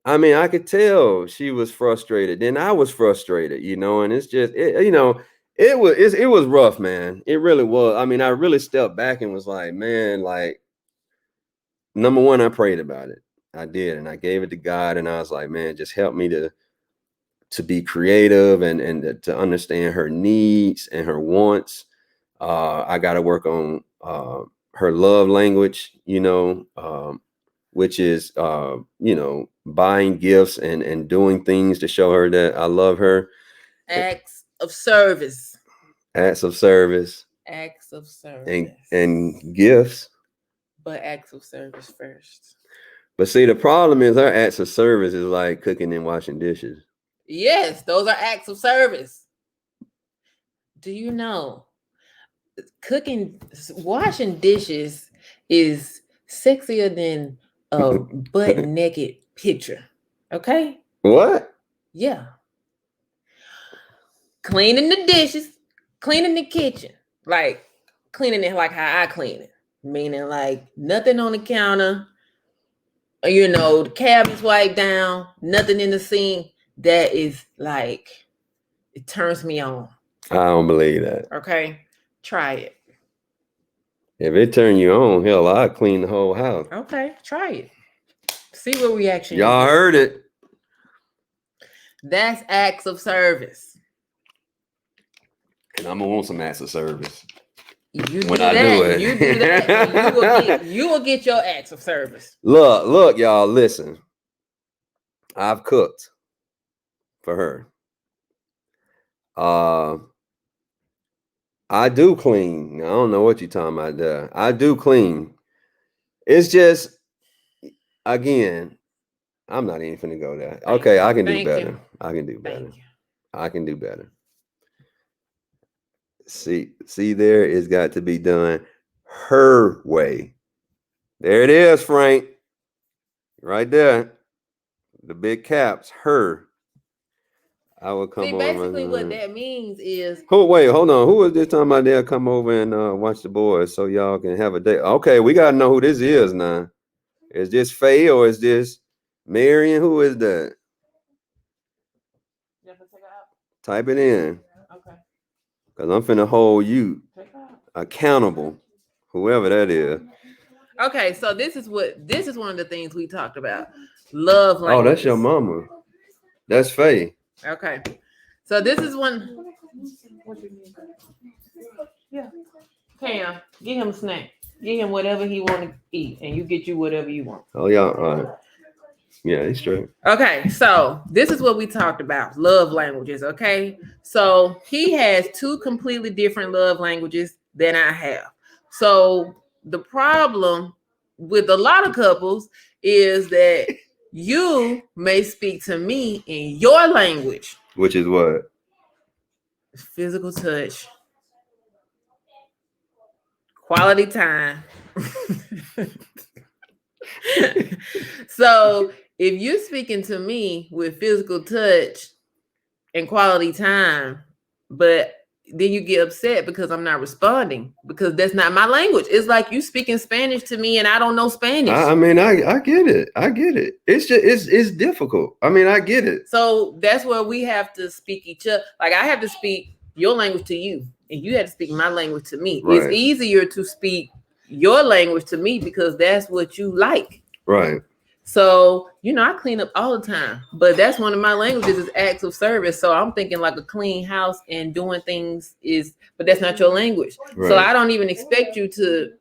[SPEAKER 1] I mean, I could tell she was frustrated. Then I was frustrated, and it's just it was rough, man. It really was. I mean, I really stepped back and was like, man, like number one, I prayed about it. I did, and I gave it to God, and I was like, man, just help me to be creative and to understand her needs and her wants. I got to work on her love language, which is buying gifts and doing things to show her that I love her.
[SPEAKER 2] Acts of service.
[SPEAKER 1] Acts of service
[SPEAKER 2] Acts of
[SPEAKER 1] and gifts.
[SPEAKER 2] But acts of service first.
[SPEAKER 1] But see, the problem is her acts of service is like cooking and washing dishes.
[SPEAKER 2] Yes, those are acts of service. Do you know washing dishes is sexier than a butt naked picture? Okay?
[SPEAKER 1] What?
[SPEAKER 2] Yeah. Cleaning the dishes, cleaning the kitchen, like cleaning it like how I clean it, meaning like nothing on the counter, the cabinets wiped down, nothing in the sink. That is like, it turns me on.
[SPEAKER 1] I don't believe that.
[SPEAKER 2] Okay, try it.
[SPEAKER 1] If it turn you on, hell, I'll clean the whole house.
[SPEAKER 2] Okay, try it. See what reaction.
[SPEAKER 1] Y'all heard it.
[SPEAKER 2] That's acts of service.
[SPEAKER 1] And I'm gonna want some acts of service.
[SPEAKER 2] You do that. You do that. You will get your acts of service.
[SPEAKER 1] Look, y'all, listen. I've cooked for her. I do clean. I don't know what you're talking about there. I do clean. It's just, again, I'm not even finna go there. Okay, I can do better. I can do better. I can do better. See there, it's got to be done her way. There it is, Frank. Right there. The big caps, her. I will come over.
[SPEAKER 2] Basically what that means is,
[SPEAKER 1] wait, hold on. Who is this talking about they'll come over and watch the boys so y'all can have a date? Okay, we gotta know who this is now. Is this Faye or is this Marion? Who is that? Type it in.
[SPEAKER 2] Okay.
[SPEAKER 1] Because I'm finna hold you accountable, whoever that is.
[SPEAKER 2] Okay, so this is one of the things we talked about. Love
[SPEAKER 1] Oh,
[SPEAKER 2] languages.
[SPEAKER 1] that's your mama. That's Faye.
[SPEAKER 2] Okay. So this is one. Yeah. Cam, get him a snack. Get him whatever he want to eat, and you get you whatever you want.
[SPEAKER 1] Oh, yeah. All right. Yeah, he's straight.
[SPEAKER 2] Okay, so this is what we talked about. Love languages, okay? So he has two completely different love languages than I have. So the problem with a lot of couples is that you may speak to me in your language.
[SPEAKER 1] Which is what?
[SPEAKER 2] Physical touch. Quality time. So if you're speaking to me with physical touch and quality time, but then you get upset because I'm not responding because that's not my language. It's like you speaking Spanish to me and I don't know Spanish.
[SPEAKER 1] I mean, I get it. I get it. It's just it's difficult. I mean, I get it.
[SPEAKER 2] So that's where we have to speak each other. Like I have to speak your language to you, and you have to speak my language to me.
[SPEAKER 1] Right.
[SPEAKER 2] It's easier to speak your language to me because that's what you like.
[SPEAKER 1] Right.
[SPEAKER 2] So, I clean up all the time, but that's one of my languages is acts of service. So I'm thinking like a clean house and doing things but that's not your language. Right. So I don't even expect you to,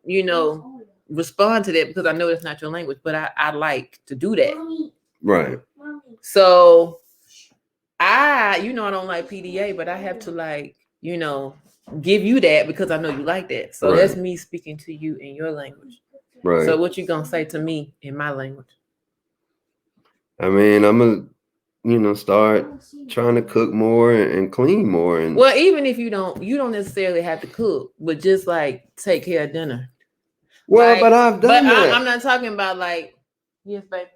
[SPEAKER 2] respond to that because I know that's not your language, but I like to do that.
[SPEAKER 1] Right.
[SPEAKER 2] So I don't like PDA, but I have to give you that because I know you like that. So That's me speaking to you in your language. Right. So what you gonna say to me in my language?
[SPEAKER 1] I mean, I'm gonna, start trying to cook more and clean more. And
[SPEAKER 2] well, even if you don't necessarily have to cook, but just like take care of dinner.
[SPEAKER 1] Well, but I've done that.
[SPEAKER 2] I'm not talking about yes, babe.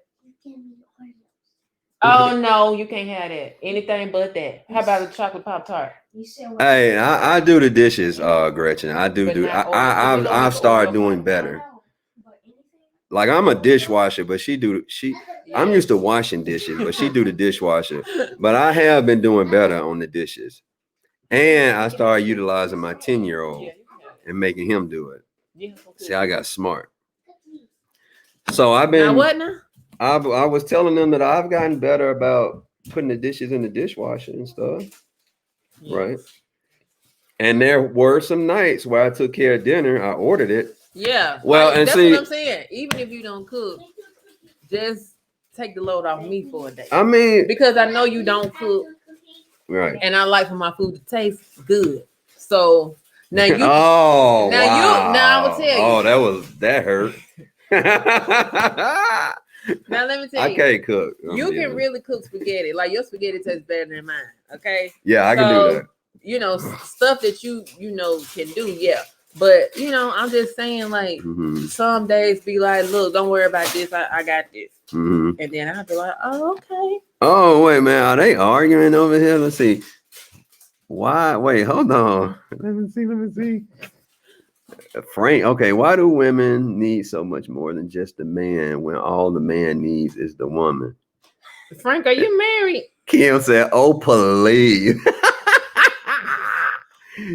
[SPEAKER 2] Oh no, you can't have that. Anything but that. How about a chocolate Pop-Tart?
[SPEAKER 1] Hey, I do the dishes, Gretchen. I do. I've started doing better. Like I'm a dishwasher, but I'm used to washing dishes, but she do the dishwasher. But I have been doing better on the dishes. And I started utilizing my 10-year-old and making him do it. See, I got smart. So I've been.
[SPEAKER 2] Now what now?
[SPEAKER 1] I was telling them that I've gotten better about putting the dishes in the dishwasher and stuff. Yes. Right. And there were some nights where I took care of dinner. I ordered it.
[SPEAKER 2] Yeah. Well, and that's what I'm saying. Even if you don't cook, just take the load off me for a day.
[SPEAKER 1] I mean,
[SPEAKER 2] because I know you don't cook.
[SPEAKER 1] Right.
[SPEAKER 2] And I like for my food to taste good. So now you
[SPEAKER 1] now
[SPEAKER 2] I will tell you.
[SPEAKER 1] Oh, that hurt.
[SPEAKER 2] Now let me tell you.
[SPEAKER 1] I can't cook.
[SPEAKER 2] You can really cook spaghetti. Like your spaghetti tastes better than mine. Okay.
[SPEAKER 1] Yeah, I can do that.
[SPEAKER 2] Stuff that you can do. Yeah. But I'm just saying, some days be like, look, don't worry about this. I got this. Mm-hmm. And then I'll be like, oh, okay.
[SPEAKER 1] Oh, wait, man. Are they arguing over here? Let's see. Why? Wait, hold on. Let me see. Frank, okay. Why do women need so much more than just the man when all the man needs is the woman?
[SPEAKER 2] Frank, are you married?
[SPEAKER 1] Kim said, oh, please.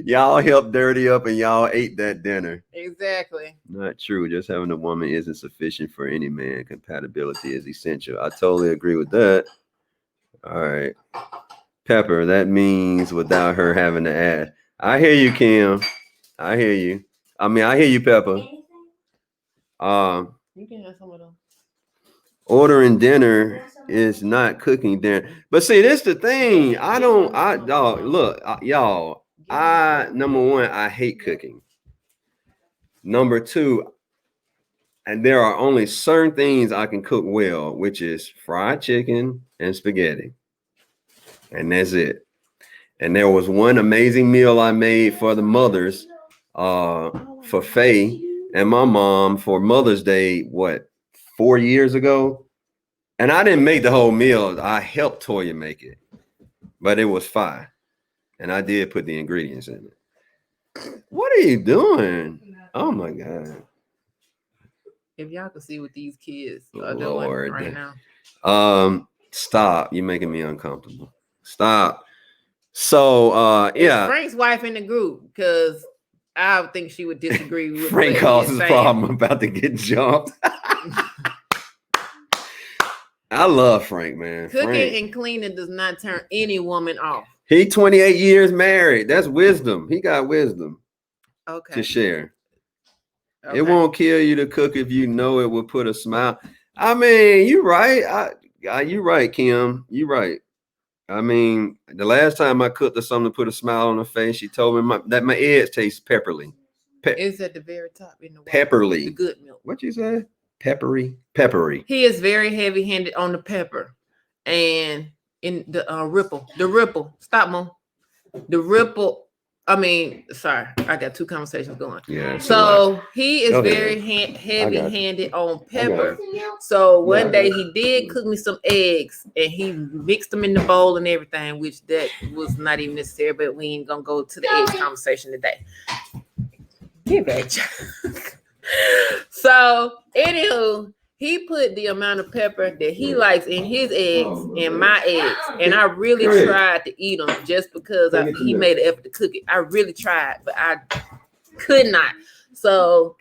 [SPEAKER 1] Y'all helped dirty up and y'all ate that dinner.
[SPEAKER 2] Exactly.
[SPEAKER 1] Not true. Just having a woman isn't sufficient for any man. Compatibility is essential. I totally agree with that. All right. Pepper, that means without her having to ask. I hear you, Kim. I hear you. I hear you, Pepper.
[SPEAKER 2] You can have some of them.
[SPEAKER 1] Ordering dinner is not cooking dinner. But see, this the thing. Y'all. Number one, I hate cooking. Number two, and there are only certain things I can cook well, which is fried chicken and spaghetti. And that's it. And there was one amazing meal I made for the mothers, for Faye and my mom for Mother's Day, 4 years ago? And I didn't make the whole meal. I helped Toya make it. But it was fine. And I did put the ingredients in it. What are you doing? Oh my God.
[SPEAKER 2] If y'all could see what these kids are doing right now.
[SPEAKER 1] Stop. You're making me uncomfortable. Stop. So
[SPEAKER 2] Is
[SPEAKER 1] yeah,
[SPEAKER 2] Frank's wife in the group? Because I would think she would disagree with
[SPEAKER 1] Frank
[SPEAKER 2] what
[SPEAKER 1] calls
[SPEAKER 2] he is
[SPEAKER 1] his
[SPEAKER 2] saying.
[SPEAKER 1] problem about to get jumped. I love Frank, man.
[SPEAKER 2] Cooking
[SPEAKER 1] Frank.
[SPEAKER 2] and cleaning does not turn any woman off.
[SPEAKER 1] He 28 years married. That's wisdom. He got wisdom to share.
[SPEAKER 2] Okay.
[SPEAKER 1] It won't kill you to cook if you know it will put a smile. I mean, you right. You right, Kim. You right. I mean, the last time I cooked her something to put a smile on her face, she told me that my eggs taste pepperly.
[SPEAKER 2] It's at the very top in the
[SPEAKER 1] pepperly.
[SPEAKER 2] The good milk.
[SPEAKER 1] What you say? Peppery.
[SPEAKER 2] He is very heavy-handed on the pepper, and in the ripple. Stop, Mom. The ripple. I mean, sorry, I got two conversations going.
[SPEAKER 1] Yeah.
[SPEAKER 2] So he is very heavy-handed on pepper. So one day he did cook me some eggs, and he mixed them in the bowl and everything, which that was not even necessary. But we ain't gonna go to the eggs conversation today. Get back. So, anywho, he put the amount of pepper that he likes in his eggs and my eggs, and I really tried to eat them just because he made an effort to cook it. I really tried, but I could not. So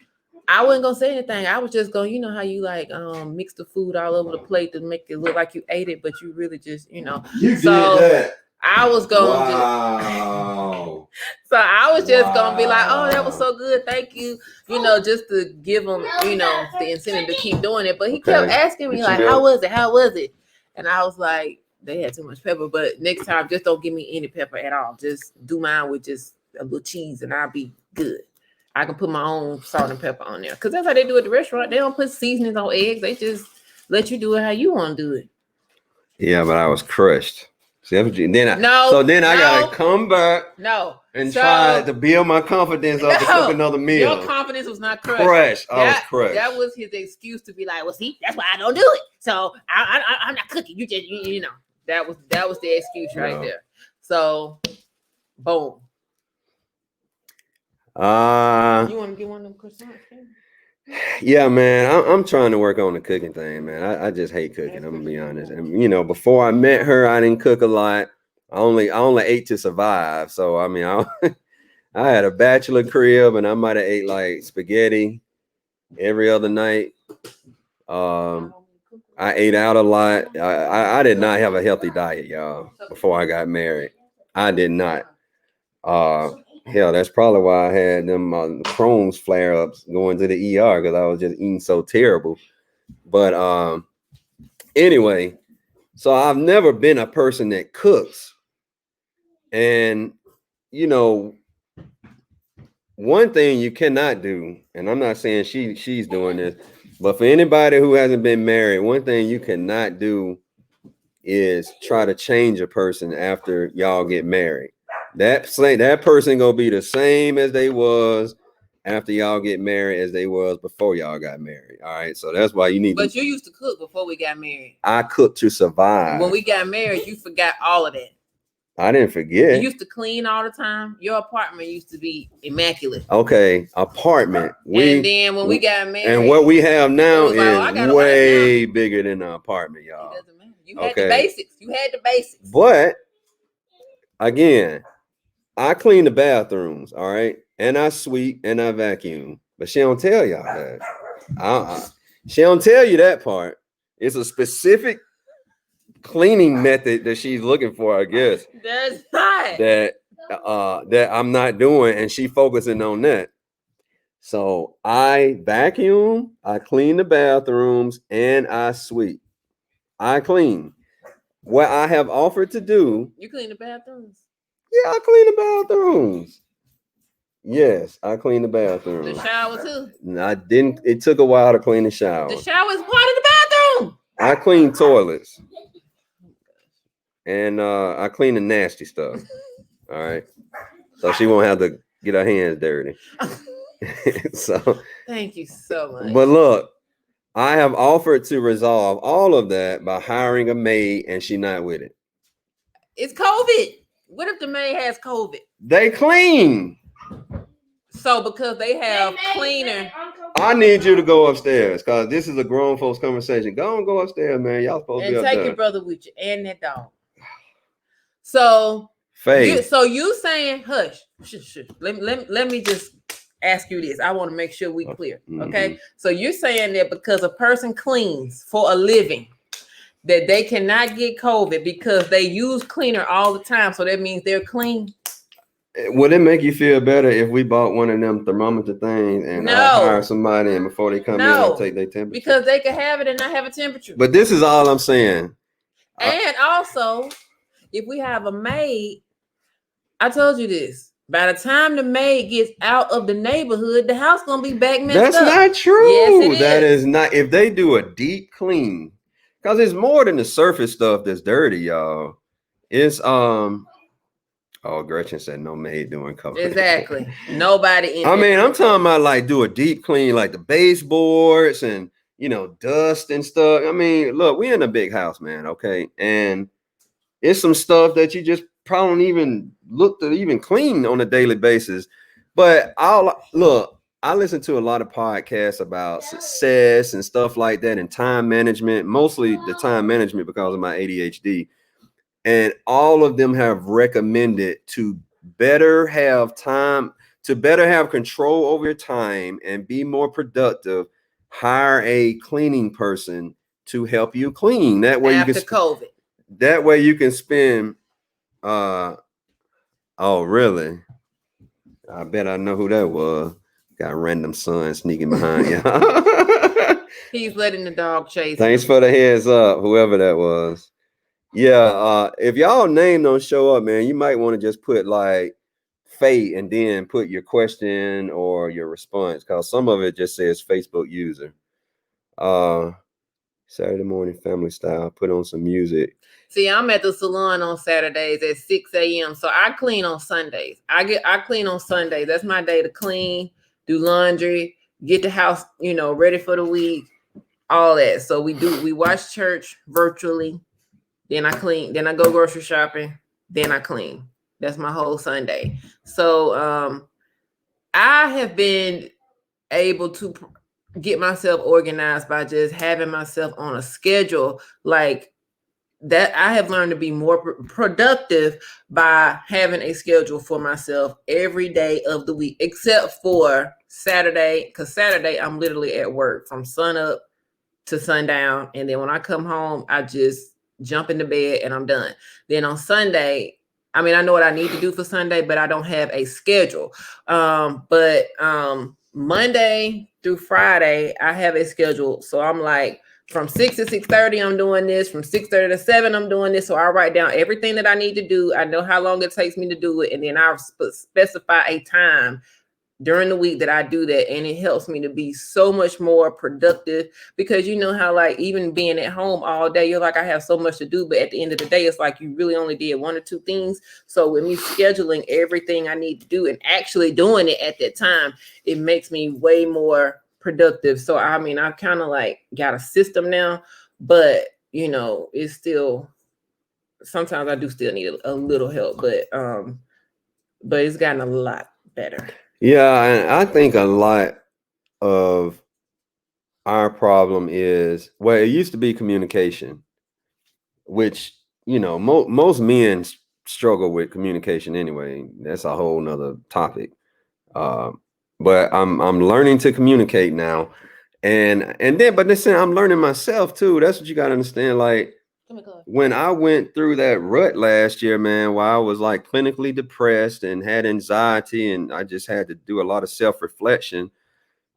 [SPEAKER 2] I wasn't gonna say anything. I was just going, you know how you like mix the food all over the plate to make it look like you ate it, but you really just, you know.
[SPEAKER 1] You did that.
[SPEAKER 2] I was going
[SPEAKER 1] wow.
[SPEAKER 2] So I was just gonna be like, oh, that was so good, thank you, you know, just to give him, you know, the incentive to keep doing it. But he kept asking me like, how was it? And I was like, they had too much pepper, but next time just don't give me any pepper at all. Just do mine with just a little cheese and I'll be good. I can put my own salt and pepper on there, because that's how they do it at the restaurant. They don't put seasonings on eggs. They just let you do it how you want to do it.
[SPEAKER 1] Yeah, but I was crushed. I gotta come back and try to build my confidence up to cook another meal.
[SPEAKER 2] Your confidence was not crushed.
[SPEAKER 1] I was crushed.
[SPEAKER 2] That was his excuse to be like, well, see, that's why I don't do it. So I'm not cooking. You just you know, that was the excuse right there. So boom. You want to get one of them croissants?
[SPEAKER 1] Yeah, man, I'm trying to work on the cooking thing, man. I just hate cooking. I'm gonna be honest. And you know, before I met her, I didn't cook a lot. I only ate to survive. So I mean, I had a bachelor crib, and I might have ate like spaghetti every other night. I ate out a lot. I did not have a healthy diet, y'all, before I got married. I did not. Hell, that's probably why I had them Crohn's flare-ups going to the ER, because I was just eating so terrible. But anyway, so I've never been a person that cooks. And, you know, one thing you cannot do, and I'm not saying she's doing this, but for anybody who hasn't been married, one thing you cannot do is try to change a person after y'all get married. That person gonna be the same as they was after y'all get married as they was before y'all got married. All right, so that's why you need.
[SPEAKER 2] But you used to cook before we got married.
[SPEAKER 1] I cooked to survive.
[SPEAKER 2] When we got married, you forgot all of that.
[SPEAKER 1] I didn't forget.
[SPEAKER 2] You used to clean all the time. Your apartment used to be immaculate.
[SPEAKER 1] Okay, apartment.
[SPEAKER 2] And then when we got married,
[SPEAKER 1] and what we have now is way bigger than the apartment, y'all.
[SPEAKER 2] It doesn't matter. You had the basics. You had the basics.
[SPEAKER 1] But again, I clean the bathrooms, all right, and I sweep and I vacuum. But she don't tell y'all that. She don't tell you that part. It's a specific cleaning method that she's looking for, I guess.
[SPEAKER 2] That's not
[SPEAKER 1] that I'm not doing, and she focusing on that. So I vacuum, I clean the bathrooms, and I sweep. I clean. What I have offered to do.
[SPEAKER 2] You clean the bathrooms?
[SPEAKER 1] Yeah, I clean the bathrooms. Yes, I clean the bathroom.
[SPEAKER 2] The shower too?
[SPEAKER 1] No, I didn't. It took a while to clean the shower.
[SPEAKER 2] The shower is part of the bathroom.
[SPEAKER 1] I clean toilets. And I clean the nasty stuff. All right. So she won't have to get her hands dirty. So
[SPEAKER 2] thank you so much.
[SPEAKER 1] But look, I have offered to resolve all of that by hiring a maid, and she's not with it.
[SPEAKER 2] It's COVID. What if the maid has COVID?
[SPEAKER 1] They clean.
[SPEAKER 2] So because they have cleaner.
[SPEAKER 1] I need you to go upstairs, because this is a grown folks conversation. Go upstairs, man. Y'all supposed to be up there.
[SPEAKER 2] And take your brother with you and that dog. So
[SPEAKER 1] Faye.
[SPEAKER 2] So you saying, hush, shush, shush. Let me just ask you this. I want to make sure we clear. Okay. So you're saying that because a person cleans for a living, that they cannot get COVID because they use cleaner all the time. So that means they're clean.
[SPEAKER 1] Would it make you feel better if we bought one of them thermometer things and I hire somebody and before they come in, I take their temperature?
[SPEAKER 2] Because they can have it and not have a temperature.
[SPEAKER 1] But this is all I'm saying.
[SPEAKER 2] And also, if we have a maid, I told you this. By the time the maid gets out of the neighborhood, the house gonna be back messed up.
[SPEAKER 1] That's not true. Yes, that is not. If they do a deep clean, because it's more than the surface stuff that's dirty, y'all. It's Oh, Gretchen said no maid doing cover.
[SPEAKER 2] Exactly. Nobody in
[SPEAKER 1] I mean, I'm talking about like do a deep clean, like the baseboards and dust and stuff. I mean, look, we in a big house, man. Okay, and it's some stuff that you just probably don't even look to even clean on a daily basis. But I listen to a lot of podcasts about success and stuff like that and time management, mostly the time management because of my ADHD. And all of them have recommended to better have time, to better have control over your time and be more productive. Hire a cleaning person to help you clean. That way
[SPEAKER 2] after COVID.
[SPEAKER 1] That way you can spend. Oh, really? I bet I know who that was. Got random son sneaking behind you.
[SPEAKER 2] He's letting the dog chase.
[SPEAKER 1] Thanks for the heads up, whoever that was. Yeah, if y'all name don't show up, man, you might want to just put like Faye and then put your question or your response, because some of it just says Facebook user. Saturday morning family style, put on some music.
[SPEAKER 2] See, I'm at the salon on Saturdays at 6 a.m. So I clean on Sundays. I clean on Sundays. That's my day to clean, do laundry, get the house, ready for the week, all that. So we watch church virtually. Then I clean, then I go grocery shopping, then I clean. That's my whole Sunday. So I have been able to get myself organized by just having myself on a schedule like that. I have learned to be more productive by having a schedule for myself every day of the week, except for Saturday, because Saturday I'm literally at work from sun up to sundown. And then when I come home, I just jump into bed and I'm done. Then on Sunday, I mean, I know what I need to do for Sunday, but I don't have a schedule. But Monday through Friday, I have a schedule. So I'm like, from 6 to 6:30, I'm doing this. From 6:30 to 7, I'm doing this. So I write down everything that I need to do. I know how long it takes me to do it. And then I'll specify a time during the week that I do that, and it helps me to be so much more productive, because you know how like even being at home all day, you're like, I have so much to do, but at the end of the day, it's like you really only did one or two things. So with me scheduling everything I need to do and actually doing it at that time, it makes me way more productive. So I mean, I kind of like got a system now, but it's still, sometimes I do still need a little help, but it's gotten a lot better.
[SPEAKER 1] Yeah, and I think a lot of our problem is, well, it used to be communication, which, most men struggle with communication anyway. That's a whole nother topic. But I'm learning to communicate now. But listen, I'm learning myself too. That's what you got to understand. Like, when I went through that rut last year, man, while I was like clinically depressed and had anxiety, and I just had to do a lot of self-reflection.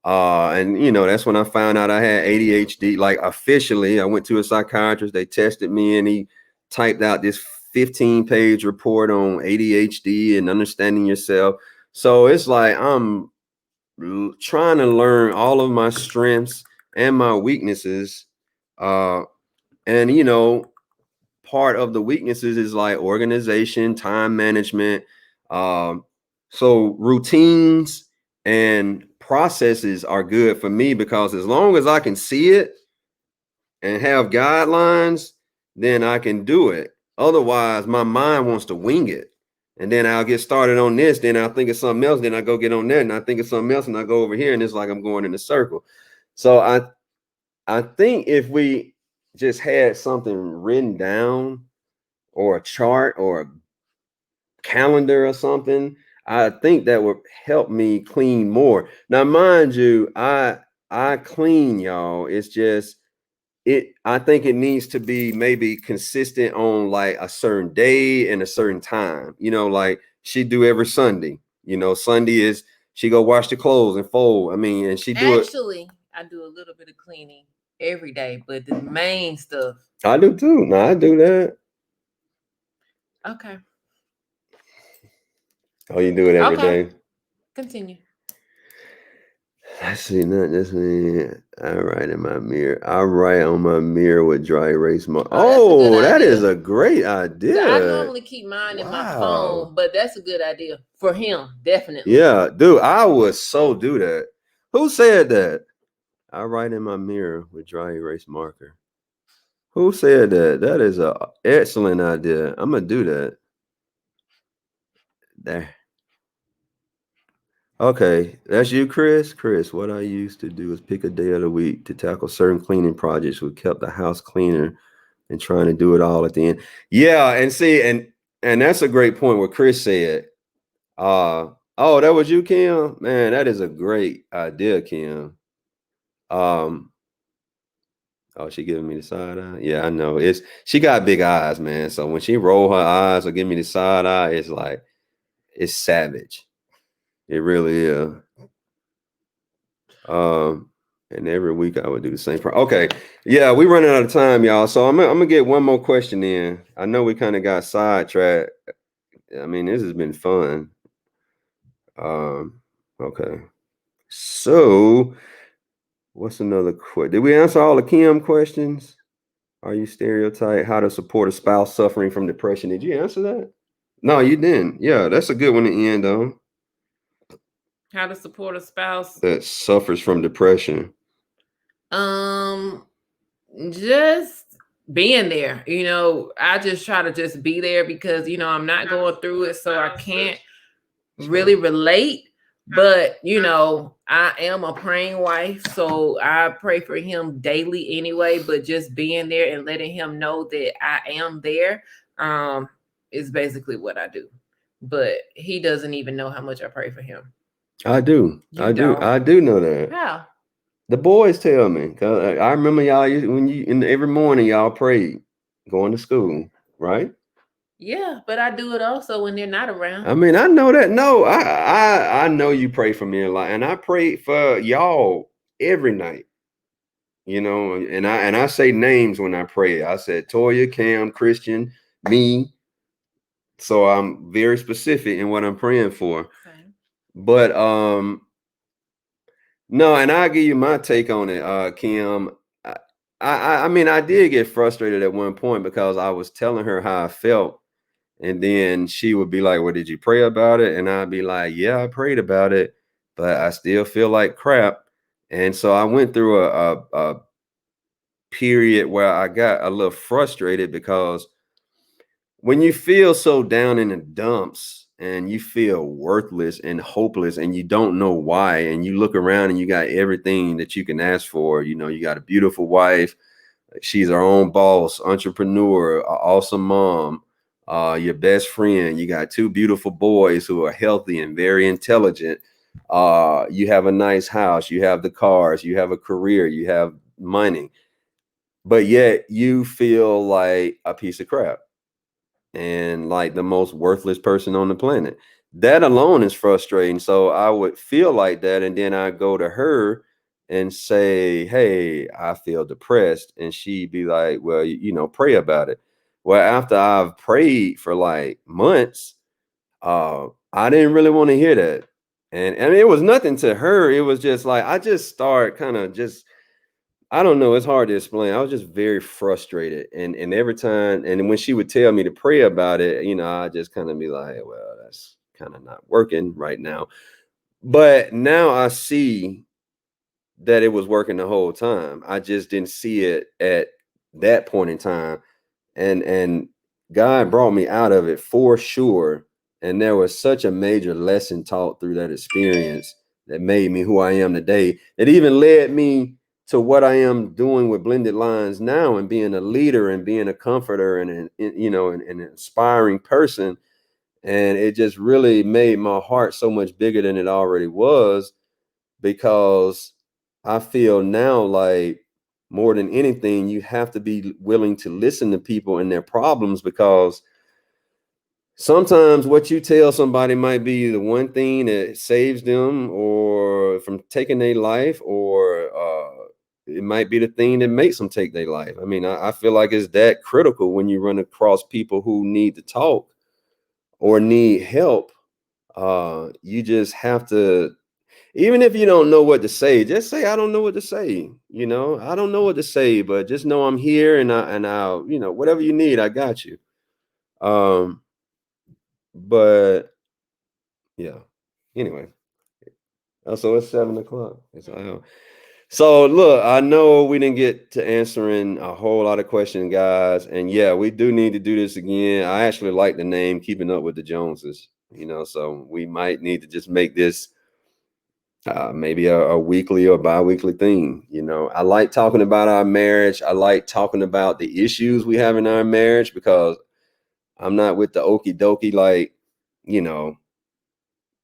[SPEAKER 1] And that's when I found out I had ADHD. Like, officially, I went to a psychiatrist. They tested me and he typed out this 15-page report on ADHD and understanding yourself. So it's like I'm trying to learn all of my strengths and my weaknesses. And part of the weaknesses is like organization, time management. So routines and processes are good for me, because as long as I can see it and have guidelines, then I can do it. Otherwise, my mind wants to wing it. And then I'll get started on this, then I'll think of something else, then I go get on that, and I think of something else, and I go over here, and it's like I'm going in a circle. So I think if we just had something written down or a chart or calendar or something, I think that would help me clean more. Now, mind you, I clean, y'all. It's just I think it needs to be maybe consistent on like a certain day and a certain time. Like she do every Sunday. Sunday is she go wash the clothes and fold. I mean, and she do it.
[SPEAKER 2] Actually, I do a little bit of cleaning every day, but the main stuff.
[SPEAKER 1] I do too. No, I do that.
[SPEAKER 2] Okay.
[SPEAKER 1] Oh, you do it every
[SPEAKER 2] Okay.
[SPEAKER 1] day.
[SPEAKER 2] Continue.
[SPEAKER 1] I see, not just me. I write in my mirror. I write on my mirror with dry erase mark.
[SPEAKER 2] Oh, that's a good
[SPEAKER 1] Oh, that is
[SPEAKER 2] idea.
[SPEAKER 1] a great
[SPEAKER 2] I
[SPEAKER 1] idea.
[SPEAKER 2] normally keep mine in my
[SPEAKER 1] Wow.
[SPEAKER 2] phone, but that's a good idea for him, definitely.
[SPEAKER 1] Yeah, dude, I would so do that. Who said that? I write in my mirror with dry erase marker. Who said that? That is a excellent idea. I'm gonna do that. There. Okay, that's you, Chris. Chris, what I used to do is pick a day of the week to tackle certain cleaning projects. We kept the house cleaner and trying to do it all at the end. Yeah, and see, and that's a great point what Chris said. Oh, that was you, Kim? Man, that is a great idea, Kim. Um, oh, she giving me the side eye. Yeah, I know. She got big eyes, man. So when she roll her eyes or give me the side eye, it's like it's savage. It really is. Um, and every week I would do the same. Okay, yeah, we running out of time, y'all. So I'm gonna get one more question in. I know we kind of got sidetracked. I mean, this has been fun. Um, okay. So what's another question? Did we answer all the Kim questions? Are you stereotype? How to support a spouse suffering from depression? Did you answer that? No, you didn't. Yeah, that's a good one to end on.
[SPEAKER 2] How to support a spouse?
[SPEAKER 1] That suffers from depression.
[SPEAKER 2] Um, just being there. I just try to just be there because I'm not going through it, so I can't really relate. But I am a praying wife, so I pray for him daily anyway. But just being there and letting him know that I am there, is basically what I do. But he doesn't even know how much I pray for him.
[SPEAKER 1] I do.
[SPEAKER 2] You don't?
[SPEAKER 1] I do know that.
[SPEAKER 2] How?
[SPEAKER 1] The boys tell me. 'Cause I remember y'all when every morning y'all prayed going to school, right?
[SPEAKER 2] Yeah, but I do it also when they're not around.
[SPEAKER 1] I mean, I know that. No, I know you pray for me a lot, and I pray for y'all every night. And I say names when I pray. I said Toya, Cam, Christian, me. So I'm very specific in what I'm praying for.
[SPEAKER 2] Okay.
[SPEAKER 1] But no, and I'll give you my take on it, Kim. I mean, I did get frustrated at one point because I was telling her how I felt, and then she would be like, "Well, did you pray about it?" And I'd be like, "Yeah, I prayed about it, but I still feel like crap." And so I went through a period where I got a little frustrated because when you feel so down in the dumps and you feel worthless and hopeless and you don't know why, and you look around and you got everything that you can ask for, you got a beautiful wife, she's her own boss, entrepreneur, an awesome mom, your best friend, you got two beautiful boys who are healthy and very intelligent, you have a nice house, you have the cars, you have a career, you have money, but yet you feel like a piece of crap and like the most worthless person on the planet. That alone is frustrating. So I would feel like that. And then I go to her and say, "Hey, I feel depressed." And she'd be like, "Well, pray about it." Well, after I've prayed for like months, I didn't really want to hear that. And it was nothing to her. It was just like I just start kind of just I don't know. It's hard to explain. I was just very frustrated, and every time, and when she would tell me to pray about it, I just kind of be like, "Well, that's kind of not working right now." But now I see that it was working the whole time. I just didn't see it at that point in time, and God brought me out of it for sure. And there was such a major lesson taught through that experience that made me who I am today. It even led me to what I am doing with Blended Lines now and being a leader and being a comforter and an inspiring person. And it just really made my heart so much bigger than it already was, because I feel now like more than anything, you have to be willing to listen to people and their problems, because sometimes what you tell somebody might be the one thing that saves them or from taking their life, or it might be the thing that makes them take their life. I mean, I feel like it's that critical when you run across people who need to talk or need help. You just have to, even if you don't know what to say, just say, I don't know what to say. I don't know what to say, but just know I'm here, and I'll, whatever you need, I got you. Um, but yeah. Anyway, so it's 7 o'clock. So look, I know we didn't get to answering a whole lot of questions, guys, and yeah, we do need to do this again. I actually like the name "Keeping Up with the Joneses," so we might need to just make this maybe a weekly or bi-weekly thing. I like talking about our marriage. I like talking about the issues we have in our marriage, because I'm not with the okie dokie, like, you know,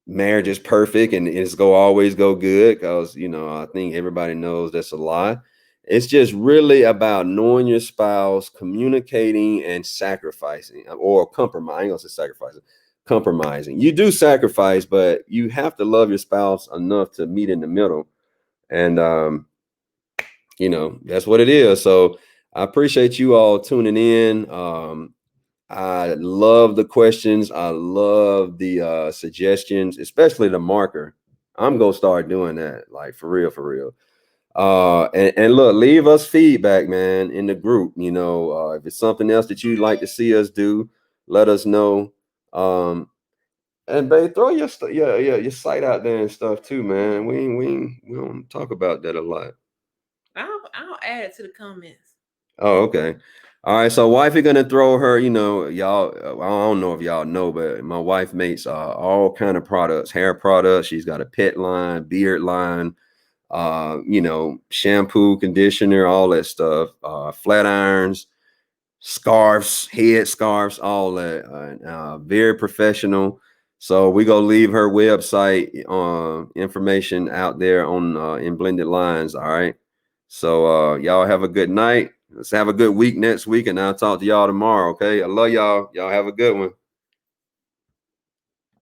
[SPEAKER 1] marriage is perfect and it's go always go good, because I think everybody knows that's a lie. It's just really about knowing your spouse, communicating, and sacrificing, or compromise. I ain't gonna say sacrificing, compromising. You do sacrifice, but you have to love your spouse enough to meet in the middle. And that's what it is. So I appreciate you all tuning in. I love the questions. I love the suggestions, especially the marker. I'm gonna start doing that, like, for real, for real. And look, leave us feedback, man, in the group. If it's something else that you'd like to see us do, let us know. And babe, throw your site out there and stuff too, man. We don't talk about that a lot.
[SPEAKER 2] I'll add it to the comments.
[SPEAKER 1] Oh, okay. All right. So wifey gonna throw her, y'all. I don't know if y'all know, but my wife makes all kind of products, hair products. She's got a pet line, beard line, shampoo, conditioner, all that stuff. Flat irons, scarves, head scarves, all that. Very professional. So we gonna leave her website information out there on in Blended Lines. All right. So y'all have a good night. Let's have a good week next week, and I'll talk to y'all tomorrow. Okay. I love y'all. Y'all have a good one.